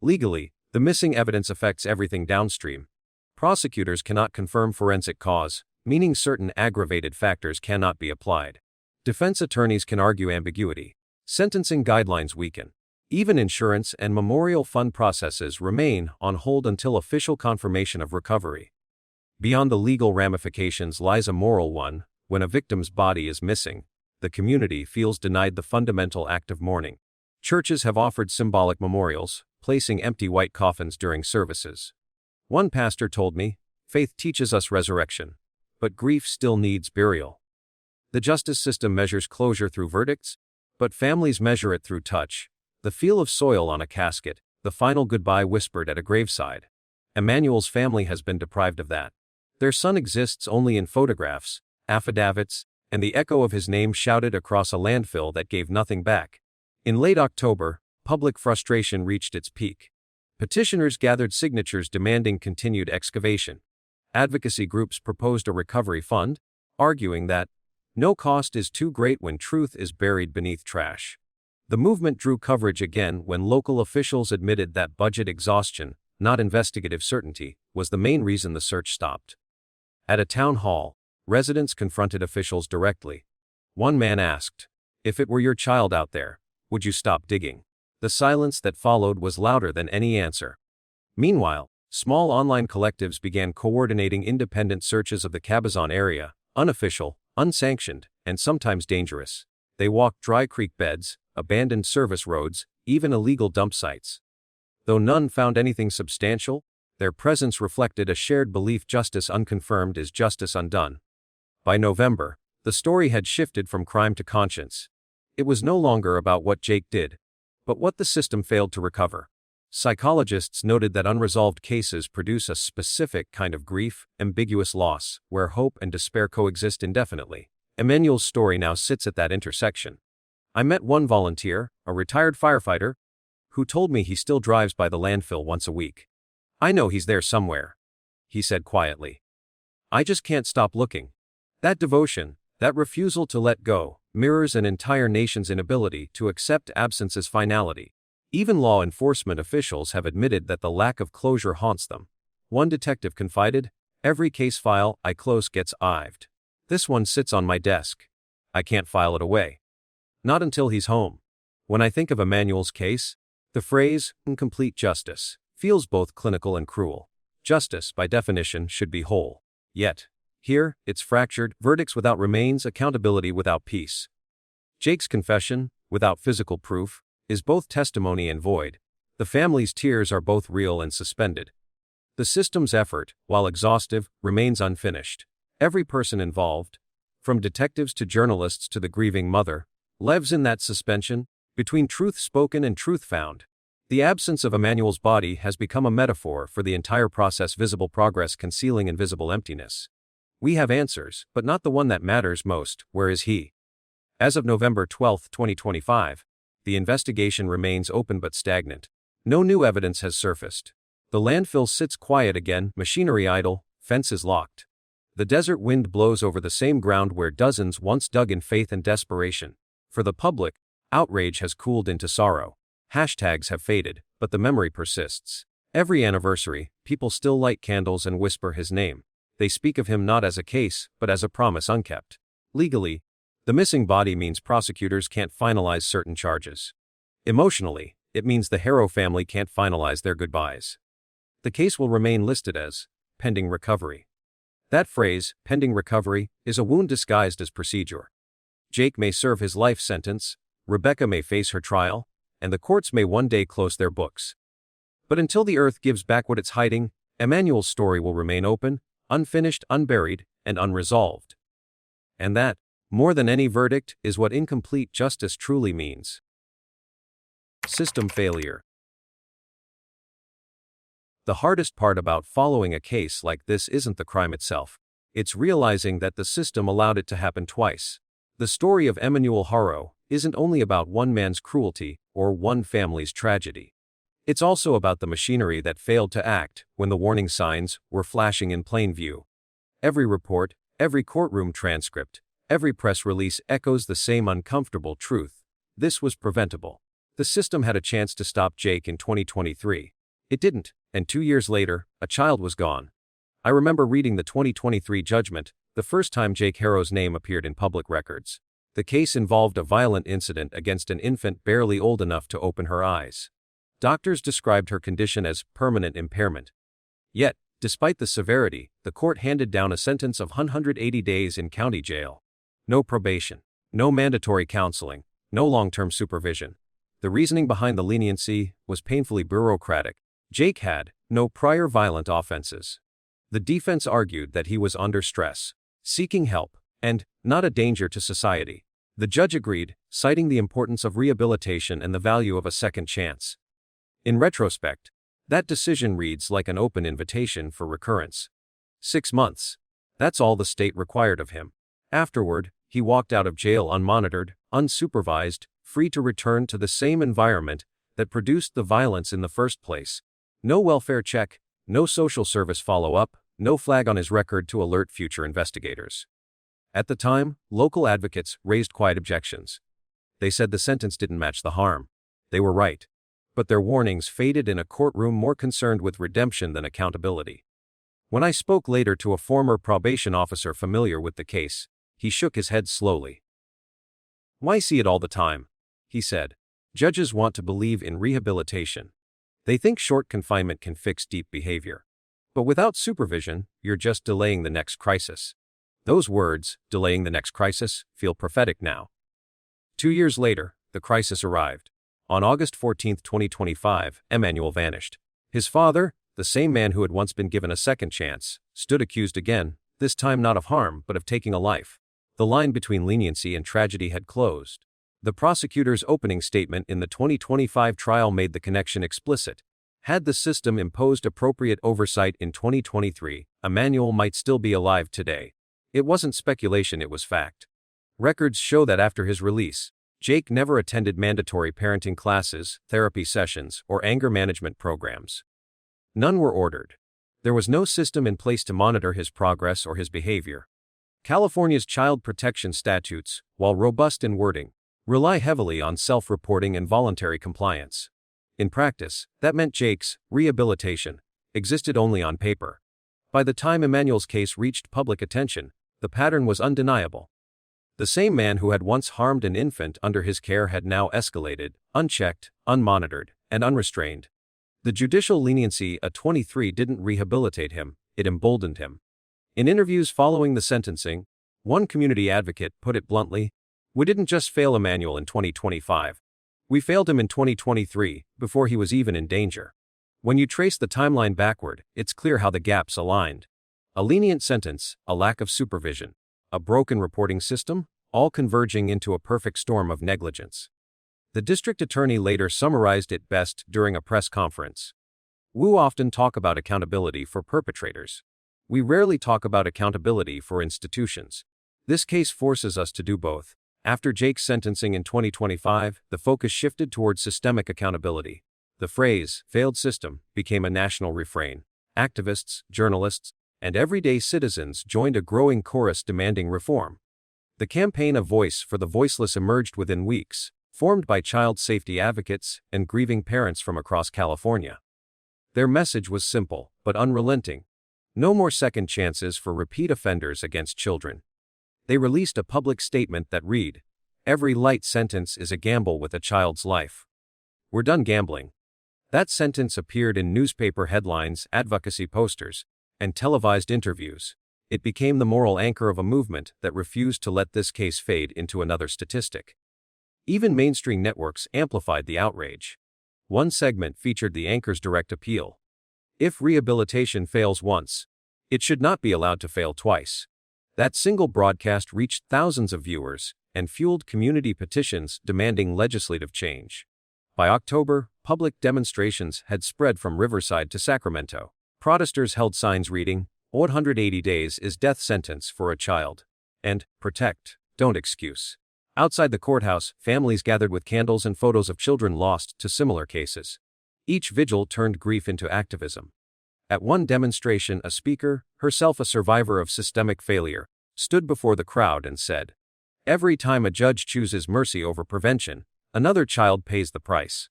Legally, the missing evidence affects everything downstream. Prosecutors cannot confirm forensic cause, meaning certain aggravated factors cannot be applied. Defense attorneys can argue ambiguity. Sentencing guidelines weaken. Even insurance and memorial fund processes remain on hold until official confirmation of recovery. Beyond the legal ramifications lies a moral one. When a victim's body is missing, the community feels denied the fundamental act of mourning. Churches have offered symbolic memorials, placing empty white coffins during services. One pastor told me, "Faith teaches us resurrection, but grief still needs burial." The justice system measures closure through verdicts, but families measure it through touch. The feel of soil on a casket, the final goodbye whispered at a graveside. Emmanuel's family has been deprived of that. Their son exists only in photographs, affidavits, and the echo of his name shouted across a landfill that gave nothing back. In late October, public frustration reached its peak. Petitioners gathered signatures demanding continued excavation. Advocacy groups proposed a recovery fund, arguing that no cost is too great when truth is buried beneath trash. The movement drew coverage again when local officials admitted that budget exhaustion, not investigative certainty, was the main reason the search stopped. At a town hall, residents confronted officials directly. One man asked, "If it were your child out there, would you stop digging?" The silence that followed was louder than any answer. Meanwhile, small online collectives began coordinating independent searches of the Cabazon area, unofficial, unsanctioned, and sometimes dangerous. They walked dry creek beds, abandoned service roads, even illegal dump sites. Though none found anything substantial, their presence reflected a shared belief: justice unconfirmed is justice undone. By November, the story had shifted from crime to conscience. It was no longer about what Jake did, but what the system failed to recover. Psychologists noted that unresolved cases produce a specific kind of grief, ambiguous loss, where hope and despair coexist indefinitely. Emmanuel's story now sits at that intersection. I met one volunteer, a retired firefighter, who told me he still drives by the landfill once a week. "I know he's there somewhere," he said quietly. "I just can't stop looking." That devotion, that refusal to let go, mirrors an entire nation's inability to accept absence as finality. Even law enforcement officials have admitted that the lack of closure haunts them. One detective confided, "Every case file I close gets IV'd. This one sits on my desk. I can't file it away. Not until he's home." When I think of Emmanuel's case, the phrase, "incomplete justice," feels both clinical and cruel. Justice, by definition, should be whole. Yet, here, it's fractured: verdicts without remains, accountability without peace. Jake's confession, without physical proof, is both testimony and void. The family's tears are both real and suspended. The system's effort, while exhaustive, remains unfinished. Every person involved, from detectives to journalists to the grieving mother, lives in that suspension, between truth spoken and truth found. The absence of Emmanuel's body has become a metaphor for the entire process: visible progress concealing invisible emptiness. We have answers, but not the one that matters most. Where is he? As of November 12, 2025, the investigation remains open but stagnant. No new evidence has surfaced. The landfill sits quiet again, machinery idle, fences locked. The desert wind blows over the same ground where dozens once dug in faith and desperation. For the public, outrage has cooled into sorrow. Hashtags have faded, but the memory persists. Every anniversary, people still light candles and whisper his name. They speak of him not as a case, but as a promise unkept. Legally, the missing body means prosecutors can't finalize certain charges. Emotionally, it means the Haro family can't finalize their goodbyes. The case will remain listed as pending recovery. That phrase, pending recovery, is a wound disguised as procedure. Jake may serve his life sentence, Rebecca may face her trial, and the courts may one day close their books. But until the earth gives back what it's hiding, Emmanuel's story will remain open, unfinished, unburied, and unresolved. And that, more than any verdict, is what incomplete justice truly means. System failure. The hardest part about following a case like this isn't the crime itself. It's realizing that the system allowed it to happen twice. The story of Emmanuel Haro isn't only about one man's cruelty or one family's tragedy. It's also about the machinery that failed to act when the warning signs were flashing in plain view. Every report, every courtroom transcript, every press release echoes the same uncomfortable truth. This was preventable. The system had a chance to stop Jake in 2023. It didn't, and 2 years later, a child was gone. I remember reading the 2023 judgment, the first time Jake Haro's name appeared in public records. The case involved a violent incident against an infant barely old enough to open her eyes. Doctors described her condition as permanent impairment. Yet, despite the severity, the court handed down a sentence of 180 days in county jail. No probation, no mandatory counseling, no long-term supervision. The reasoning behind the leniency was painfully bureaucratic. Jake had no prior violent offenses. The defense argued that he was under stress, seeking help, and not a danger to society. The judge agreed, citing the importance of rehabilitation and the value of a second chance. In retrospect, that decision reads like an open invitation for recurrence. 6 months. That's all the state required of him. Afterward, he walked out of jail unmonitored, unsupervised, free to return to the same environment that produced the violence in the first place. No welfare check, no social service follow-up, no flag on his record to alert future investigators. At the time, local advocates raised quiet objections. They said the sentence didn't match the harm. They were right. But their warnings faded in a courtroom more concerned with redemption than accountability. When I spoke later to a former probation officer familiar with the case, he shook his head slowly. "Why see it all the time?" he said. "Judges want to believe in rehabilitation. They think short confinement can fix deep behavior. But without supervision, you're just delaying the next crisis." Those words, delaying the next crisis, feel prophetic now. 2 years later, the crisis arrived. On August 14, 2025, Emmanuel vanished. His father, the same man who had once been given a second chance, stood accused again, this time not of harm but of taking a life. The line between leniency and tragedy had closed. The prosecutor's opening statement in the 2025 trial made the connection explicit. Had the system imposed appropriate oversight in 2023, Emmanuel might still be alive today. It wasn't speculation, it was fact. Records show that after his release, Jake never attended mandatory parenting classes, therapy sessions, or anger management programs. None were ordered. There was no system in place to monitor his progress or his behavior. California's child protection statutes, while robust in wording, rely heavily on self-reporting and voluntary compliance. In practice, that meant Jake's rehabilitation existed only on paper. By the time Emmanuel's case reached public attention, the pattern was undeniable. The same man who had once harmed an infant under his care had now escalated, unchecked, unmonitored, and unrestrained. The judicial leniency at 23 didn't rehabilitate him, it emboldened him. In interviews following the sentencing, one community advocate put it bluntly, "We didn't just fail Emmanuel in 2025. We failed him in 2023, before he was even in danger." When you trace the timeline backward, it's clear how the gaps aligned. A lenient sentence, a lack of supervision, a broken reporting system, all converging into a perfect storm of negligence. The district attorney later summarized it best during a press conference. "We often talk about accountability for perpetrators. We rarely talk about accountability for institutions. This case forces us to do both. After Jake's sentencing in 2025, the focus shifted towards systemic accountability. The phrase, failed system, became a national refrain. Activists, journalists, and everyday citizens joined a growing chorus demanding reform. The campaign of Voice for the Voiceless emerged within weeks, formed by child safety advocates and grieving parents from across California. Their message was simple, but unrelenting. No more second chances for repeat offenders against children. They released a public statement that read, "Every light sentence is a gamble with a child's life. We're done gambling." That sentence appeared in newspaper headlines, advocacy posters, and televised interviews. It became the moral anchor of a movement that refused to let this case fade into another statistic. Even mainstream networks amplified the outrage. One segment featured the anchor's direct appeal. If rehabilitation fails once, it should not be allowed to fail twice. That single broadcast reached thousands of viewers and fueled community petitions demanding legislative change. By October, public demonstrations had spread from Riverside to Sacramento. Protesters held signs reading, 180 days is death sentence for a child, and protect, don't excuse. Outside the courthouse, families gathered with candles and photos of children lost to similar cases. Each vigil turned grief into activism. At one demonstration, a speaker, herself a survivor of systemic failure, stood before the crowd and said, "Every time a judge chooses mercy over prevention, another child pays the price."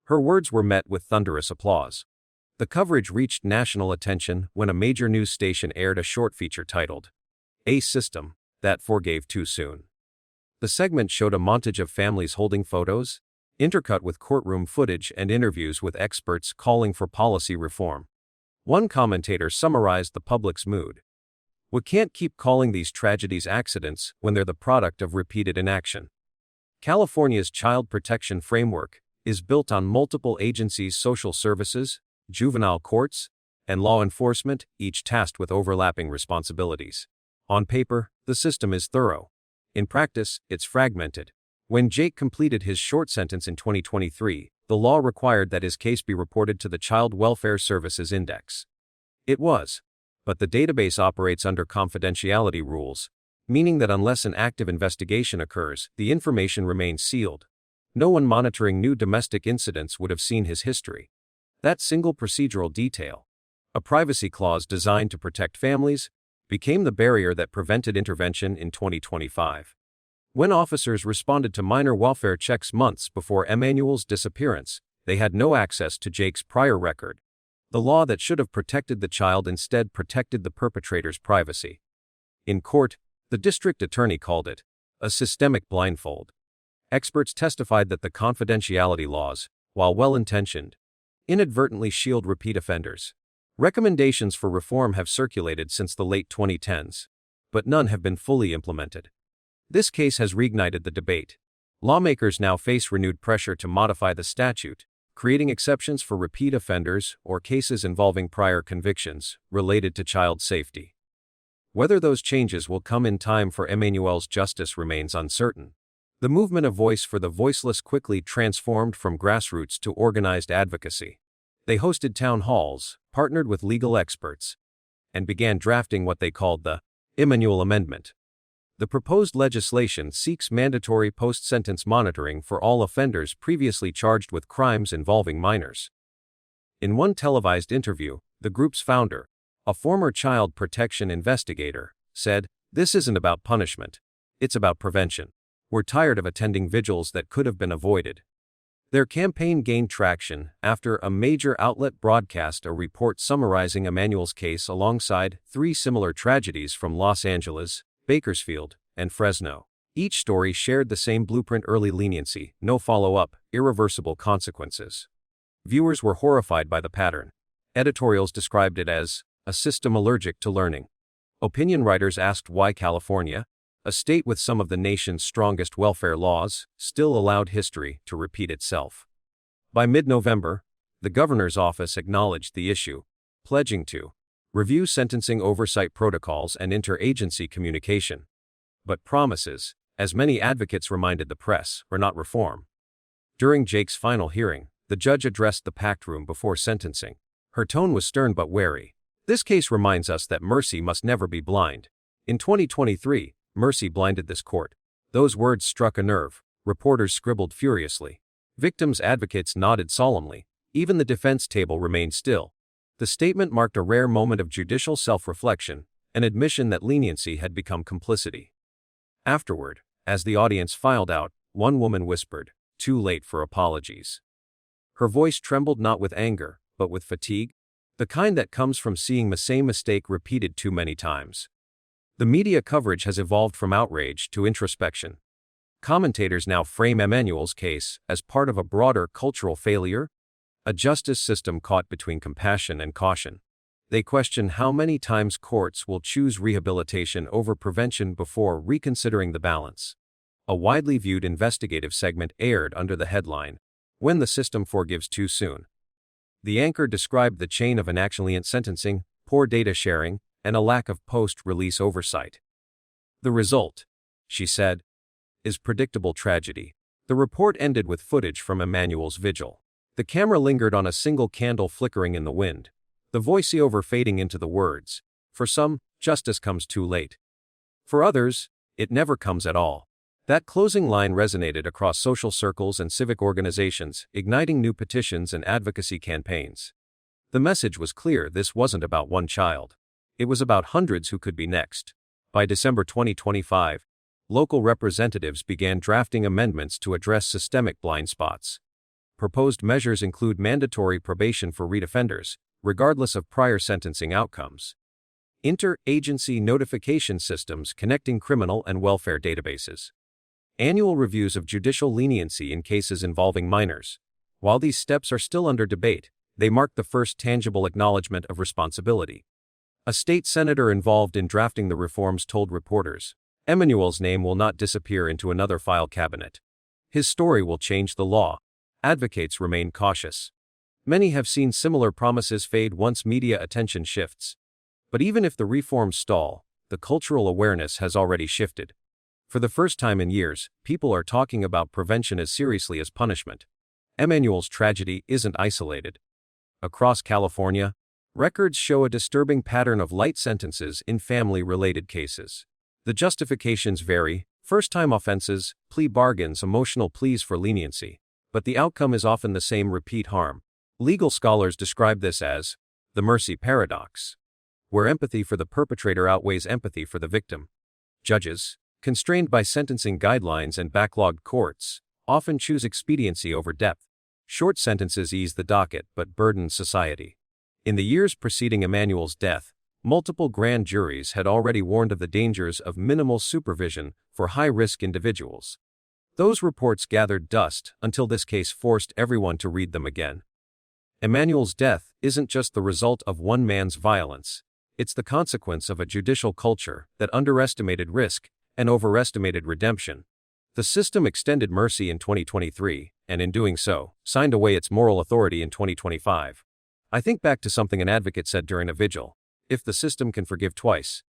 Her words were met with thunderous applause. The coverage reached national attention when a major news station aired a short feature titled, "A System That Forgave Too Soon." The segment showed a montage of families holding photos, intercut with courtroom footage and interviews with experts calling for policy reform. One commentator summarized the public's mood. "We can't keep calling these tragedies accidents when they're the product of repeated inaction." California's child protection framework is built on multiple agencies: social services, juvenile courts, and law enforcement, each tasked with overlapping responsibilities. On paper, the system is thorough. In practice, it's fragmented. When Jake completed his short sentence in 2023, the law required that his case be reported to the Child Welfare Services Index. It was. But the database operates under confidentiality rules, meaning that unless an active investigation occurs, the information remains sealed. No one monitoring new domestic incidents would have seen his history. That single procedural detail, a privacy clause designed to protect families, became the barrier that prevented intervention in 2025. When officers responded to minor welfare checks months before Emmanuel's disappearance, they had no access to Jake's prior record. The law that should have protected the child instead protected the perpetrator's privacy. In court, the district attorney called it a systemic blindfold. Experts testified that the confidentiality laws, while well-intentioned, inadvertently shield repeat offenders. Recommendations for reform have circulated since the late 2010s, but none have been fully implemented. This case has reignited the debate. Lawmakers now face renewed pressure to modify the statute, creating exceptions for repeat offenders or cases involving prior convictions related to child safety. Whether those changes will come in time for Emmanuel's justice remains uncertain. The movement of Voice for the Voiceless quickly transformed from grassroots to organized advocacy. They hosted town halls, partnered with legal experts, and began drafting what they called the Emmanuel Amendment. The proposed legislation seeks mandatory post-sentence monitoring for all offenders previously charged with crimes involving minors. In one televised interview, the group's founder, a former child protection investigator, said, "This isn't about punishment. It's about prevention. We're tired of attending vigils that could have been avoided." Their campaign gained traction after a major outlet broadcast a report summarizing Emmanuel's case alongside 3 similar tragedies from Los Angeles, Bakersfield, and Fresno. Each story shared the same blueprint: early leniency, no follow-up, irreversible consequences. Viewers were horrified by the pattern. Editorials described it as a system allergic to learning. Opinion writers asked why California, a state with some of the nation's strongest welfare laws, still allowed history to repeat itself. By mid-November, the governor's office acknowledged the issue, pledging to review sentencing oversight protocols and interagency communication. But promises, as many advocates reminded the press, are not reform. During Jake's final hearing, the judge addressed the packed room before sentencing. Her tone was stern but wary. This case reminds us that mercy must never be blind. In 2023, mercy blinded this court. Those words struck a nerve. Reporters scribbled furiously. Victims' advocates nodded solemnly. Even the defense table remained still. The statement marked a rare moment of judicial self-reflection, an admission that leniency had become complicity. Afterward, as the audience filed out, one woman whispered, "Too late for apologies." Her voice trembled not with anger, but with fatigue, the kind that comes from seeing the same mistake repeated too many times. The media coverage has evolved from outrage to introspection. Commentators now frame Emmanuel's case as part of a broader cultural failure, a justice system caught between compassion and caution. They question how many times courts will choose rehabilitation over prevention before reconsidering the balance. A widely viewed investigative segment aired under the headline, "When the System Forgives Too Soon." The anchor described the chain of inactionlient sentencing, poor data sharing, and a lack of post-release oversight. "The result," she said, "is predictable tragedy." The report ended with footage from Emmanuel's vigil. The camera lingered on a single candle flickering in the wind, the voiceover fading into the words, "For some, justice comes too late. For others, it never comes at all." That closing line resonated across social circles and civic organizations, igniting new petitions and advocacy campaigns. The message was clear: this wasn't about one child. It was about hundreds who could be next. By December 2025, local representatives began drafting amendments to address systemic blind spots. Proposed measures include mandatory probation for reoffenders, regardless of prior sentencing outcomes. Inter-agency notification systems connecting criminal and welfare databases. Annual reviews of judicial leniency in cases involving minors. While these steps are still under debate, they mark the first tangible acknowledgement of responsibility. A state senator involved in drafting the reforms told reporters, "Emmanuel's name will not disappear into another file cabinet. His story will change the law." Advocates remain cautious. Many have seen similar promises fade once media attention shifts. But even if the reforms stall, the cultural awareness has already shifted. For the first time in years, people are talking about prevention as seriously as punishment. Emmanuel's tragedy isn't isolated. Across California, records show a disturbing pattern of light sentences in family-related cases. The justifications vary: first-time offenses, plea bargains, emotional pleas for leniency. But the outcome is often the same: repeat harm. Legal scholars describe this as the mercy paradox, where empathy for the perpetrator outweighs empathy for the victim. Judges, constrained by sentencing guidelines and backlogged courts, often choose expediency over depth. Short sentences ease the docket but burden society. In the years preceding Emmanuel's death, multiple grand juries had already warned of the dangers of minimal supervision for high-risk individuals. Those reports gathered dust until this case forced everyone to read them again. Emmanuel's death isn't just the result of one man's violence. It's the consequence of a judicial culture that underestimated risk and overestimated redemption. The system extended mercy in 2023, and in doing so, signed away its moral authority in 2025. I think back to something an advocate said during a vigil: "If the system can forgive twice,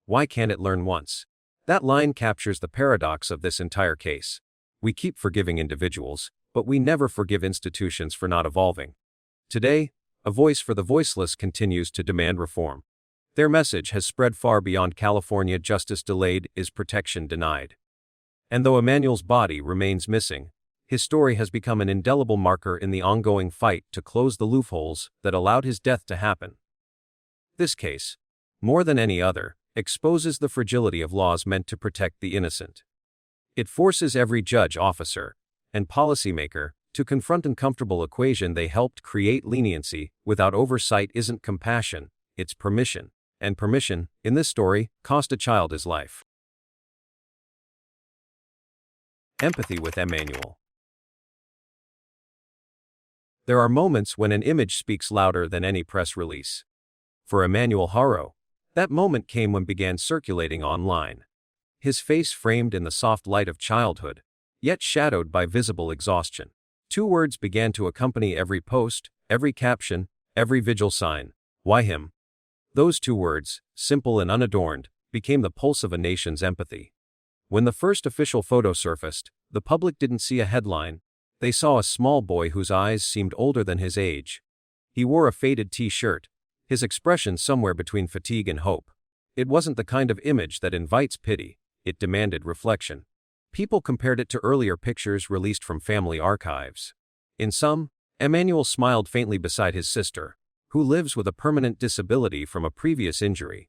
why can't it learn once?" That line captures the paradox of this entire case. We keep forgiving individuals, but we never forgive institutions for not evolving. Today, a voice for the voiceless continues to demand reform. Their message has spread far beyond California: justice delayed is protection denied. And though Emmanuel's body remains missing, his story has become an indelible marker in the ongoing fight to close the loopholes that allowed his death to happen. This case, more than any other, exposes the fragility of laws meant to protect the innocent. It forces every judge, officer, and policymaker to confront an uncomfortable equation: they helped create leniency without oversight isn't compassion, it's permission. And permission, in this story, cost a child his life. Empathy with Emmanuel. There are moments when an image speaks louder than any press release. For Emmanuel Haro, that moment came when began circulating online. His face framed in the soft light of childhood, yet shadowed by visible exhaustion. Two words began to accompany every post, every caption, every vigil sign: "Why him?" Those two words, simple and unadorned, became the pulse of a nation's empathy. When the first official photo surfaced, the public didn't see a headline. They saw a small boy whose eyes seemed older than his age. He wore a faded t-shirt, his expression somewhere between fatigue and hope. It wasn't the kind of image that invites pity, it demanded reflection. People compared it to earlier pictures released from family archives. In some, Emmanuel smiled faintly beside his sister, who lives with a permanent disability from a previous injury.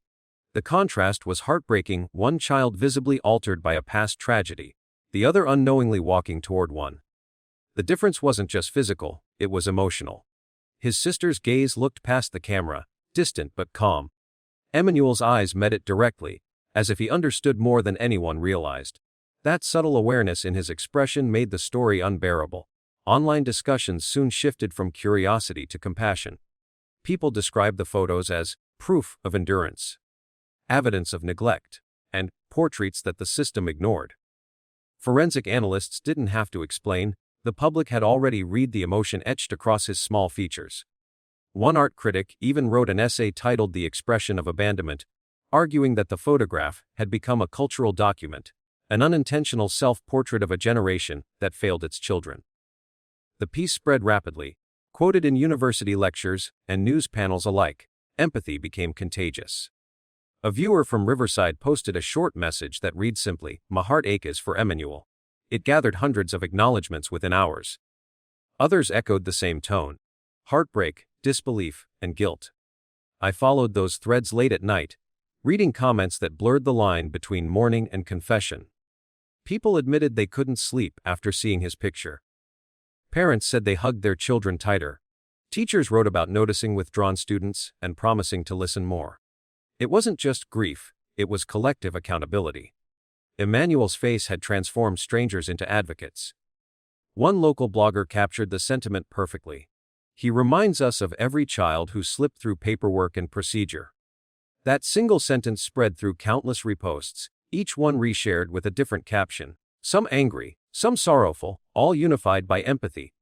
The contrast was heartbreaking, one child visibly altered by a past tragedy, the other unknowingly walking toward one. The difference wasn't just physical, it was emotional. His sister's gaze looked past the camera, distant but calm. Emmanuel's eyes met it directly, as if he understood more than anyone realized. That subtle awareness in his expression made the story unbearable. Online discussions soon shifted from curiosity to compassion. People described the photos as proof of endurance, evidence of neglect, and portraits that the system ignored. Forensic analysts didn't have to explain, the public had already read the emotion etched across his small features. One art critic even wrote an essay titled The Expression of Abandonment, arguing that the photograph had become a cultural document, an unintentional self-portrait of a generation that failed its children. The piece spread rapidly, quoted in university lectures and news panels alike. Empathy became contagious. A viewer from Riverside posted a short message that read simply, "My heart aches for Emmanuel." It gathered hundreds of acknowledgements within hours. Others echoed the same tone: heartbreak, disbelief, and guilt. I followed those threads late at night, reading comments that blurred the line between mourning and confession. People admitted they couldn't sleep after seeing his picture. Parents said they hugged their children tighter. Teachers wrote about noticing withdrawn students and promising to listen more. It wasn't just grief, it was collective accountability. Emmanuel's face had transformed strangers into advocates. One local blogger captured the sentiment perfectly. "He reminds us of every child who slipped through paperwork and procedure." That single sentence spread through countless reposts, each one reshared with a different caption, some angry, some sorrowful, all unified by empathy.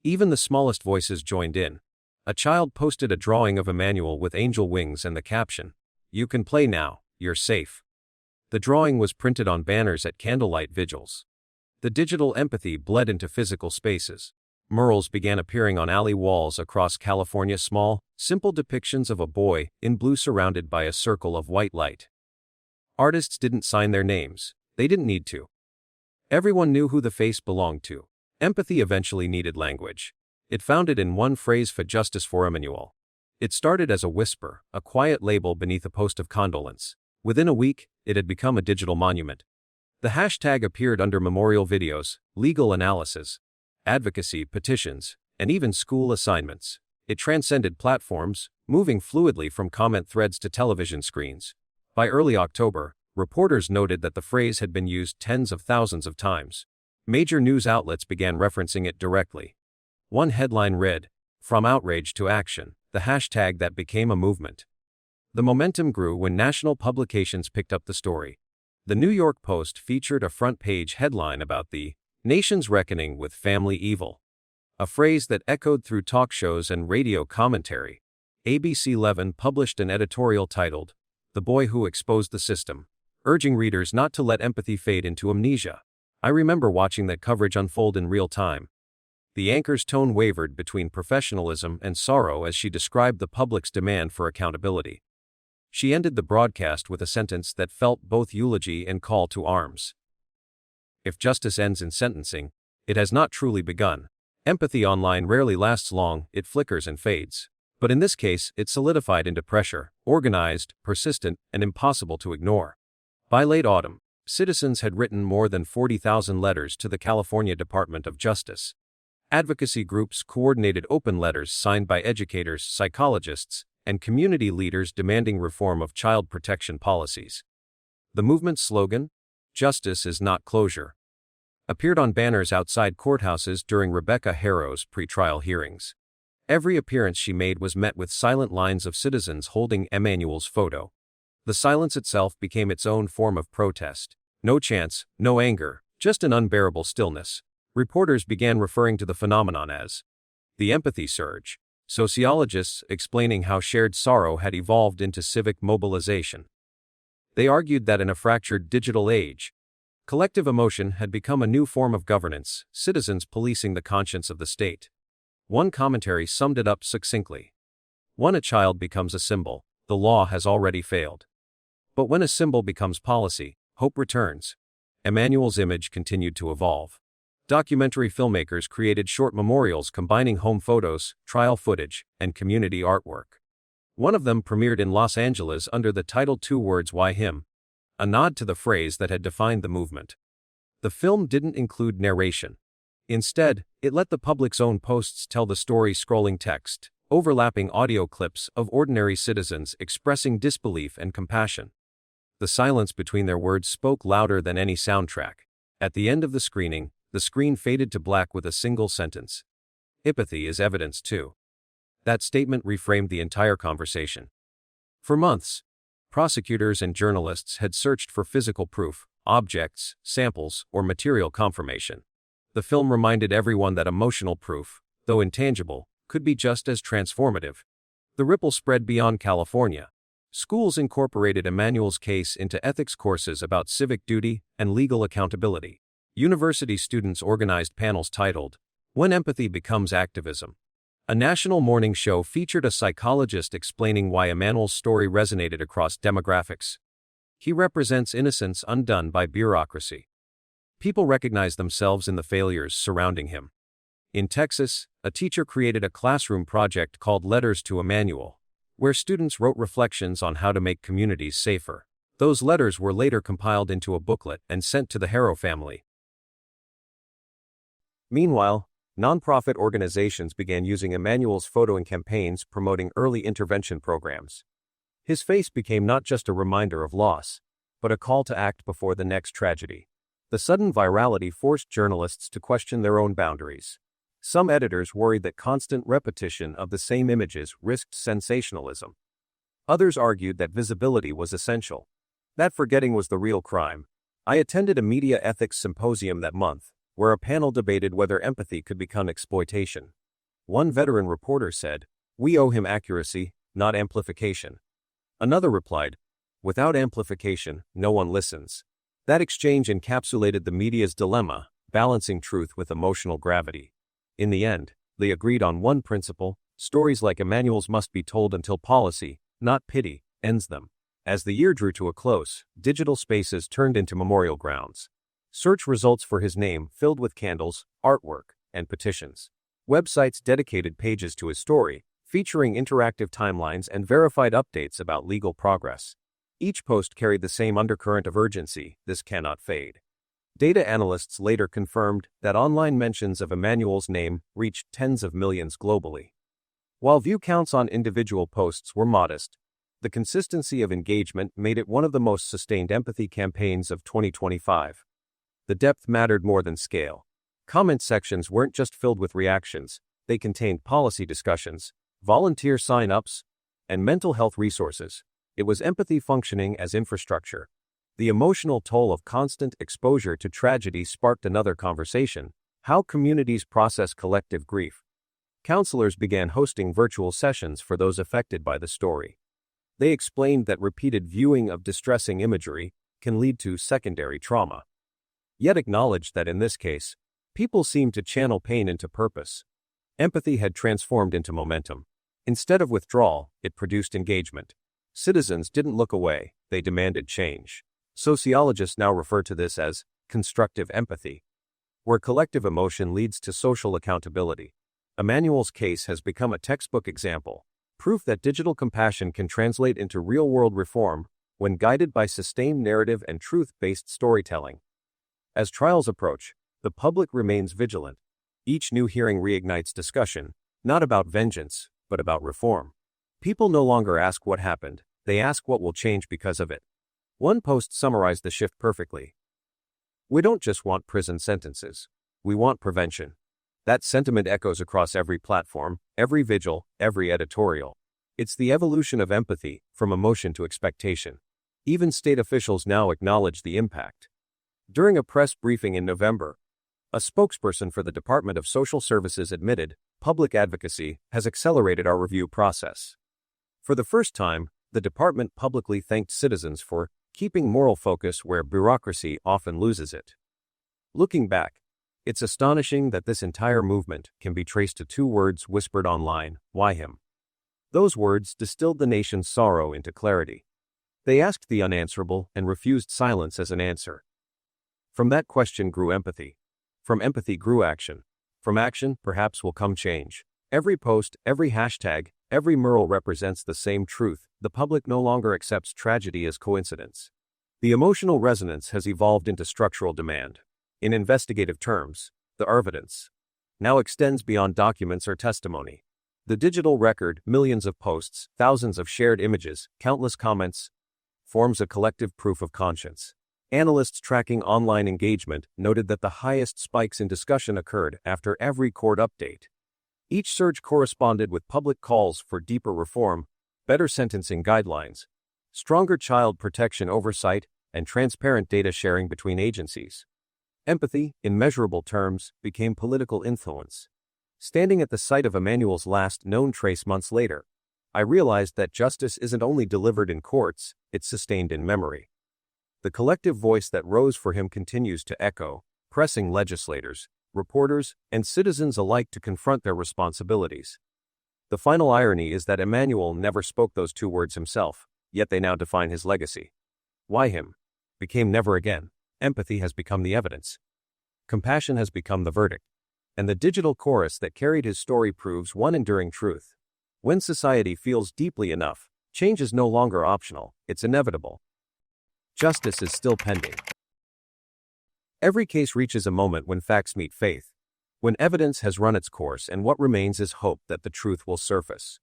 Even the smallest voices joined in. A child posted a drawing of Emmanuel with angel wings and the caption, "You can play now, you're safe." The drawing was printed on banners at candlelight vigils. The digital empathy bled into physical spaces. Murals began appearing on alley walls across California, small, simple depictions of a boy in blue surrounded by a circle of white light. Artists didn't sign their names, they didn't need to. Everyone knew who the face belonged to. Empathy eventually needed language. It found it in one phrase: "For justice for Emmanuel." It started as a whisper, a quiet label beneath a post of condolence. Within a week, it had become a digital monument. The hashtag appeared under memorial videos, legal analysis, advocacy petitions, and even school assignments. It transcended platforms, moving fluidly from comment threads to television screens. By early October, reporters noted that the phrase had been used tens of thousands of times. Major news outlets began referencing it directly. One headline read, "From outrage to action, the hashtag that became a movement." The momentum grew when national publications picked up the story. The New York Post featured a front-page headline about the nation's reckoning with family evil, a phrase that echoed through talk shows and radio commentary. ABC 11 published an editorial titled, "The Boy Who Exposed the System," urging readers not to let empathy fade into amnesia. I remember watching that coverage unfold in real time. The anchor's tone wavered between professionalism and sorrow as she described the public's demand for accountability. She ended the broadcast with a sentence that felt both eulogy and call to arms. "If justice ends in sentencing, it has not truly begun." Empathy online rarely lasts long, it flickers and fades. But in this case, it solidified into pressure, organized, persistent, and impossible to ignore. By late autumn, citizens had written more than 40,000 letters to the California Department of Justice. Advocacy groups coordinated open letters signed by educators, psychologists, and community leaders demanding reform of child protection policies. The movement's slogan, "Justice is not closure," appeared on banners outside courthouses during Rebecca Haro's pretrial hearings. Every appearance she made was met with silent lines of citizens holding Emmanuel's photo. The silence itself became its own form of protest. No chants, no anger, just an unbearable stillness. Reporters began referring to the phenomenon as the empathy surge. Sociologists explaining how shared sorrow had evolved into civic mobilization. They argued that in a fractured digital age, collective emotion had become a new form of governance, citizens policing the conscience of the state. One commentary summed it up succinctly. When a child becomes a symbol, the law has already failed. But when a symbol becomes policy, hope returns. Emmanuel's image continued to evolve. Documentary filmmakers created short memorials combining home photos, trial footage, and community artwork. One of them premiered in Los Angeles under the title "Two Words Why Him?", a nod to the phrase that had defined the movement. The film didn't include narration. Instead, it let the public's own posts tell the story, scrolling text, overlapping audio clips of ordinary citizens expressing disbelief and compassion. The silence between their words spoke louder than any soundtrack. At the end of the screening, the screen faded to black with a single sentence. "Empathy is evidence too." That statement reframed the entire conversation. For months, prosecutors and journalists had searched for physical proof, objects, samples, or material confirmation. The film reminded everyone that emotional proof, though intangible, could be just as transformative. The ripple spread beyond California. Schools incorporated Emmanuel's case into ethics courses about civic duty and legal accountability. University students organized panels titled, "When Empathy Becomes Activism." A national morning show featured a psychologist explaining why Emmanuel's story resonated across demographics. He represents innocence undone by bureaucracy. People recognize themselves in the failures surrounding him. In Texas, a teacher created a classroom project called Letters to Emmanuel, where students wrote reflections on how to make communities safer. Those letters were later compiled into a booklet and sent to the Haro family. Meanwhile, nonprofit organizations began using Emmanuel's photo in campaigns promoting early intervention programs. His face became not just a reminder of loss, but a call to act before the next tragedy. The sudden virality forced journalists to question their own boundaries. Some editors worried that constant repetition of the same images risked sensationalism. Others argued that visibility was essential. That forgetting was the real crime. I attended a media ethics symposium that month, where a panel debated whether empathy could become exploitation. One veteran reporter said, "We owe him accuracy, not amplification." Another replied, "Without amplification, no one listens." That exchange encapsulated the media's dilemma, balancing truth with emotional gravity. In the end, they agreed on one principle: stories like Emmanuel's must be told until policy, not pity, ends them. As the year drew to a close, digital spaces turned into memorial grounds. Search results for his name filled with candles, artwork, and petitions. Websites dedicated pages to his story, featuring interactive timelines and verified updates about legal progress. Each post carried the same undercurrent of urgency: this cannot fade. Data analysts later confirmed that online mentions of Emmanuel's name reached tens of millions globally. While view counts on individual posts were modest, the consistency of engagement made it one of the most sustained empathy campaigns of 2025. The depth mattered more than scale. Comment sections weren't just filled with reactions, they contained policy discussions, volunteer sign-ups, and mental health resources. It was empathy functioning as infrastructure. The emotional toll of constant exposure to tragedy sparked another conversation: how communities process collective grief. Counselors began hosting virtual sessions for those affected by the story. They explained that repeated viewing of distressing imagery can lead to secondary trauma. Yet acknowledged that in this case, people seemed to channel pain into purpose. Empathy had transformed into momentum. Instead of withdrawal, it produced engagement. Citizens didn't look away, they demanded change. Sociologists now refer to this as constructive empathy, where collective emotion leads to social accountability. Emmanuel's case has become a textbook example, proof that digital compassion can translate into real-world reform when guided by sustained narrative and truth-based storytelling. As trials approach, the public remains vigilant. Each new hearing reignites discussion, not about vengeance, but about reform. People no longer ask what happened, they ask what will change because of it. One post summarized the shift perfectly. "We don't just want prison sentences. We want prevention." That sentiment echoes across every platform, every vigil, every editorial. It's the evolution of empathy, from emotion to expectation. Even state officials now acknowledge the impact. During a press briefing in November, a spokesperson for the Department of Social Services admitted, "Public advocacy has accelerated our review process." For the first time, the department publicly thanked citizens for keeping moral focus where bureaucracy often loses it. Looking back, it's astonishing that this entire movement can be traced to two words whispered online: why him? Those words distilled the nation's sorrow into clarity. They asked the unanswerable and refused silence as an answer. From that question grew empathy. From empathy grew action. From action, perhaps will come change. Every post, every hashtag, every mural represents the same truth. The public no longer accepts tragedy as coincidence. The emotional resonance has evolved into structural demand. In investigative terms, the evidence now extends beyond documents or testimony. The digital record, millions of posts, thousands of shared images, countless comments, forms a collective proof of conscience. Analysts tracking online engagement noted that the highest spikes in discussion occurred after every court update. Each surge corresponded with public calls for deeper reform, better sentencing guidelines, stronger child protection oversight, and transparent data sharing between agencies. Empathy, in measurable terms, became political influence. Standing at the site of Emmanuel's last known trace months later, I realized that justice isn't only delivered in courts, it's sustained in memory. The collective voice that rose for him continues to echo, pressing legislators, reporters, and citizens alike to confront their responsibilities. The final irony is that Emmanuel never spoke those two words himself, yet they now define his legacy. Why him? Became never again. Empathy has become the evidence. Compassion has become the verdict. And the digital chorus that carried his story proves one enduring truth. When society feels deeply enough, change is no longer optional, it's inevitable. Justice is still pending. Every case reaches a moment when facts meet faith, when evidence has run its course and what remains is hope that the truth will surface.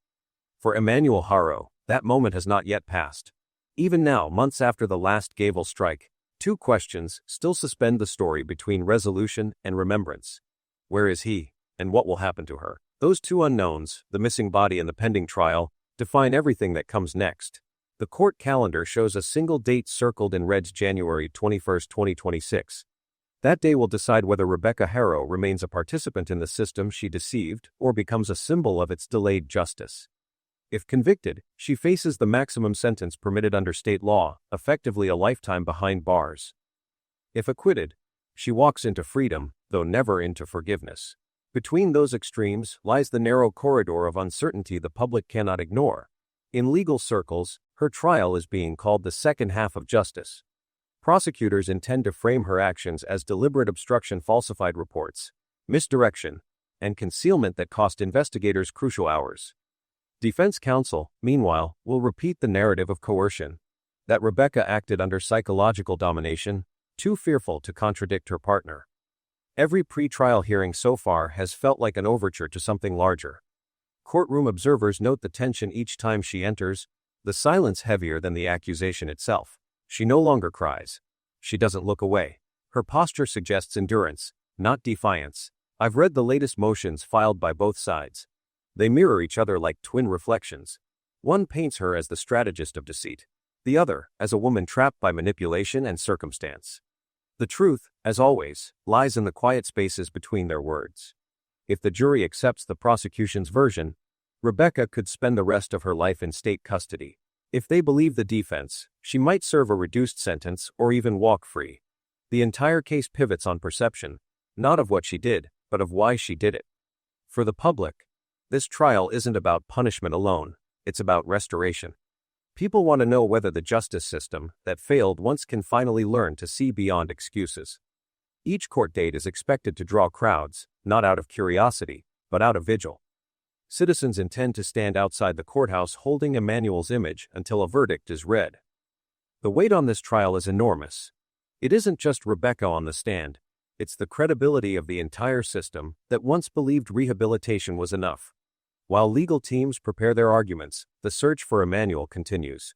For Emmanuel Haro, that moment has not yet passed. Even now, months after the last gavel strike, two questions still suspend the story between resolution and remembrance. Where is he, and what will happen to her? Those two unknowns, the missing body and the pending trial, define everything that comes next. The court calendar shows a single date circled in red: January 21, 2026. That day will decide whether Rebecca Haro remains a participant in the system she deceived or becomes a symbol of its delayed justice. If convicted, she faces the maximum sentence permitted under state law, effectively a lifetime behind bars. If acquitted, she walks into freedom, though never into forgiveness. Between those extremes lies the narrow corridor of uncertainty the public cannot ignore. In legal circles, her trial is being called the second half of justice. Prosecutors intend to frame her actions as deliberate obstruction, falsified reports, misdirection, and concealment that cost investigators crucial hours. Defense counsel, meanwhile, will repeat the narrative of coercion, that Rebecca acted under psychological domination, too fearful to contradict her partner. Every pre-trial hearing so far has felt like an overture to something larger. Courtroom observers note the tension each time she enters, the silence heavier than the accusation itself. She no longer cries. She doesn't look away. Her posture suggests endurance, not defiance. I've read the latest motions filed by both sides. They mirror each other like twin reflections. One paints her as the strategist of deceit, the other as a woman trapped by manipulation and circumstance. The truth, as always, lies in the quiet spaces between their words. If the jury accepts the prosecution's version, Rebecca could spend the rest of her life in state custody. If they believe the defense, she might serve a reduced sentence or even walk free. The entire case pivots on perception, not of what she did, but of why she did it. For the public, this trial isn't about punishment alone, it's about restoration. People want to know whether the justice system that failed once can finally learn to see beyond excuses. Each court date is expected to draw crowds, not out of curiosity, but out of vigil. Citizens intend to stand outside the courthouse holding Emmanuel's image until a verdict is read. The weight on this trial is enormous. It isn't just Rebecca on the stand, it's the credibility of the entire system that once believed rehabilitation was enough. While legal teams prepare their arguments, the search for Emmanuel continues.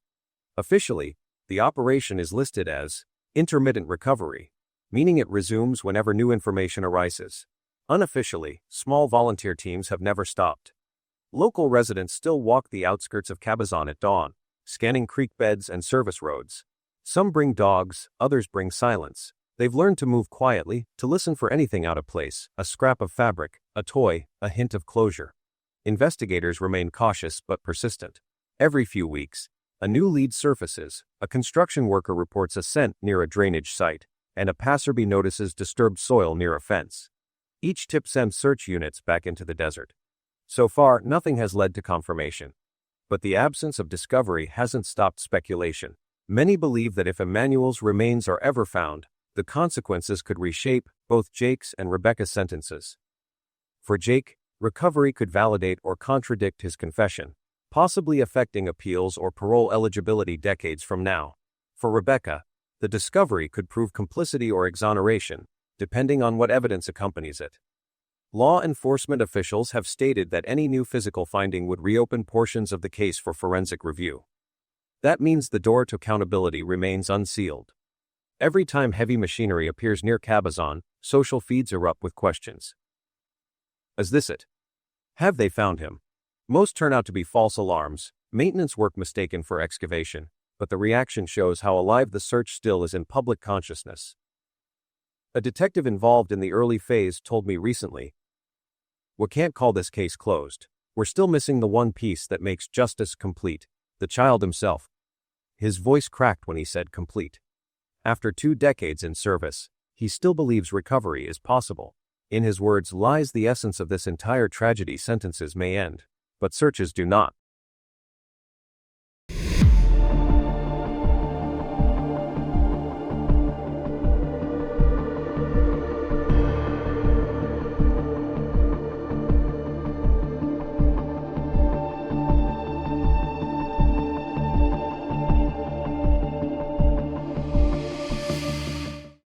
Officially, the operation is listed as intermittent recovery, meaning it resumes whenever new information arises. Unofficially, small volunteer teams have never stopped. Local residents still walk the outskirts of Cabazon at dawn, scanning creek beds and service roads. Some bring dogs, others bring silence. They've learned to move quietly, to listen for anything out of place, a scrap of fabric, a toy, a hint of closure. Investigators remain cautious but persistent. Every few weeks, a new lead surfaces. A construction worker reports a scent near a drainage site, and a passerby notices disturbed soil near a fence. Each tip sends search units back into the desert. So far, nothing has led to confirmation. But the absence of discovery hasn't stopped speculation. Many believe that if Emmanuel's remains are ever found, the consequences could reshape both Jake's and Rebecca's sentences. For Jake, recovery could validate or contradict his confession, possibly affecting appeals or parole eligibility decades from now. For Rebecca, the discovery could prove complicity or exoneration, depending on what evidence accompanies it. Law enforcement officials have stated that any new physical finding would reopen portions of the case for forensic review. That means the door to accountability remains unsealed. Every time heavy machinery appears near Cabazon, social feeds erupt with questions. Is this it? Have they found him? Most turn out to be false alarms, maintenance work mistaken for excavation, but the reaction shows how alive the search still is in public consciousness. A detective involved in the early phase told me recently, "We can't call this case closed. We're still missing the one piece that makes justice complete, the child himself." His voice cracked when he said complete. After 2 decades in service, he still believes recovery is possible. In his words lies the essence of this entire tragedy. Sentences may end, but searches do not.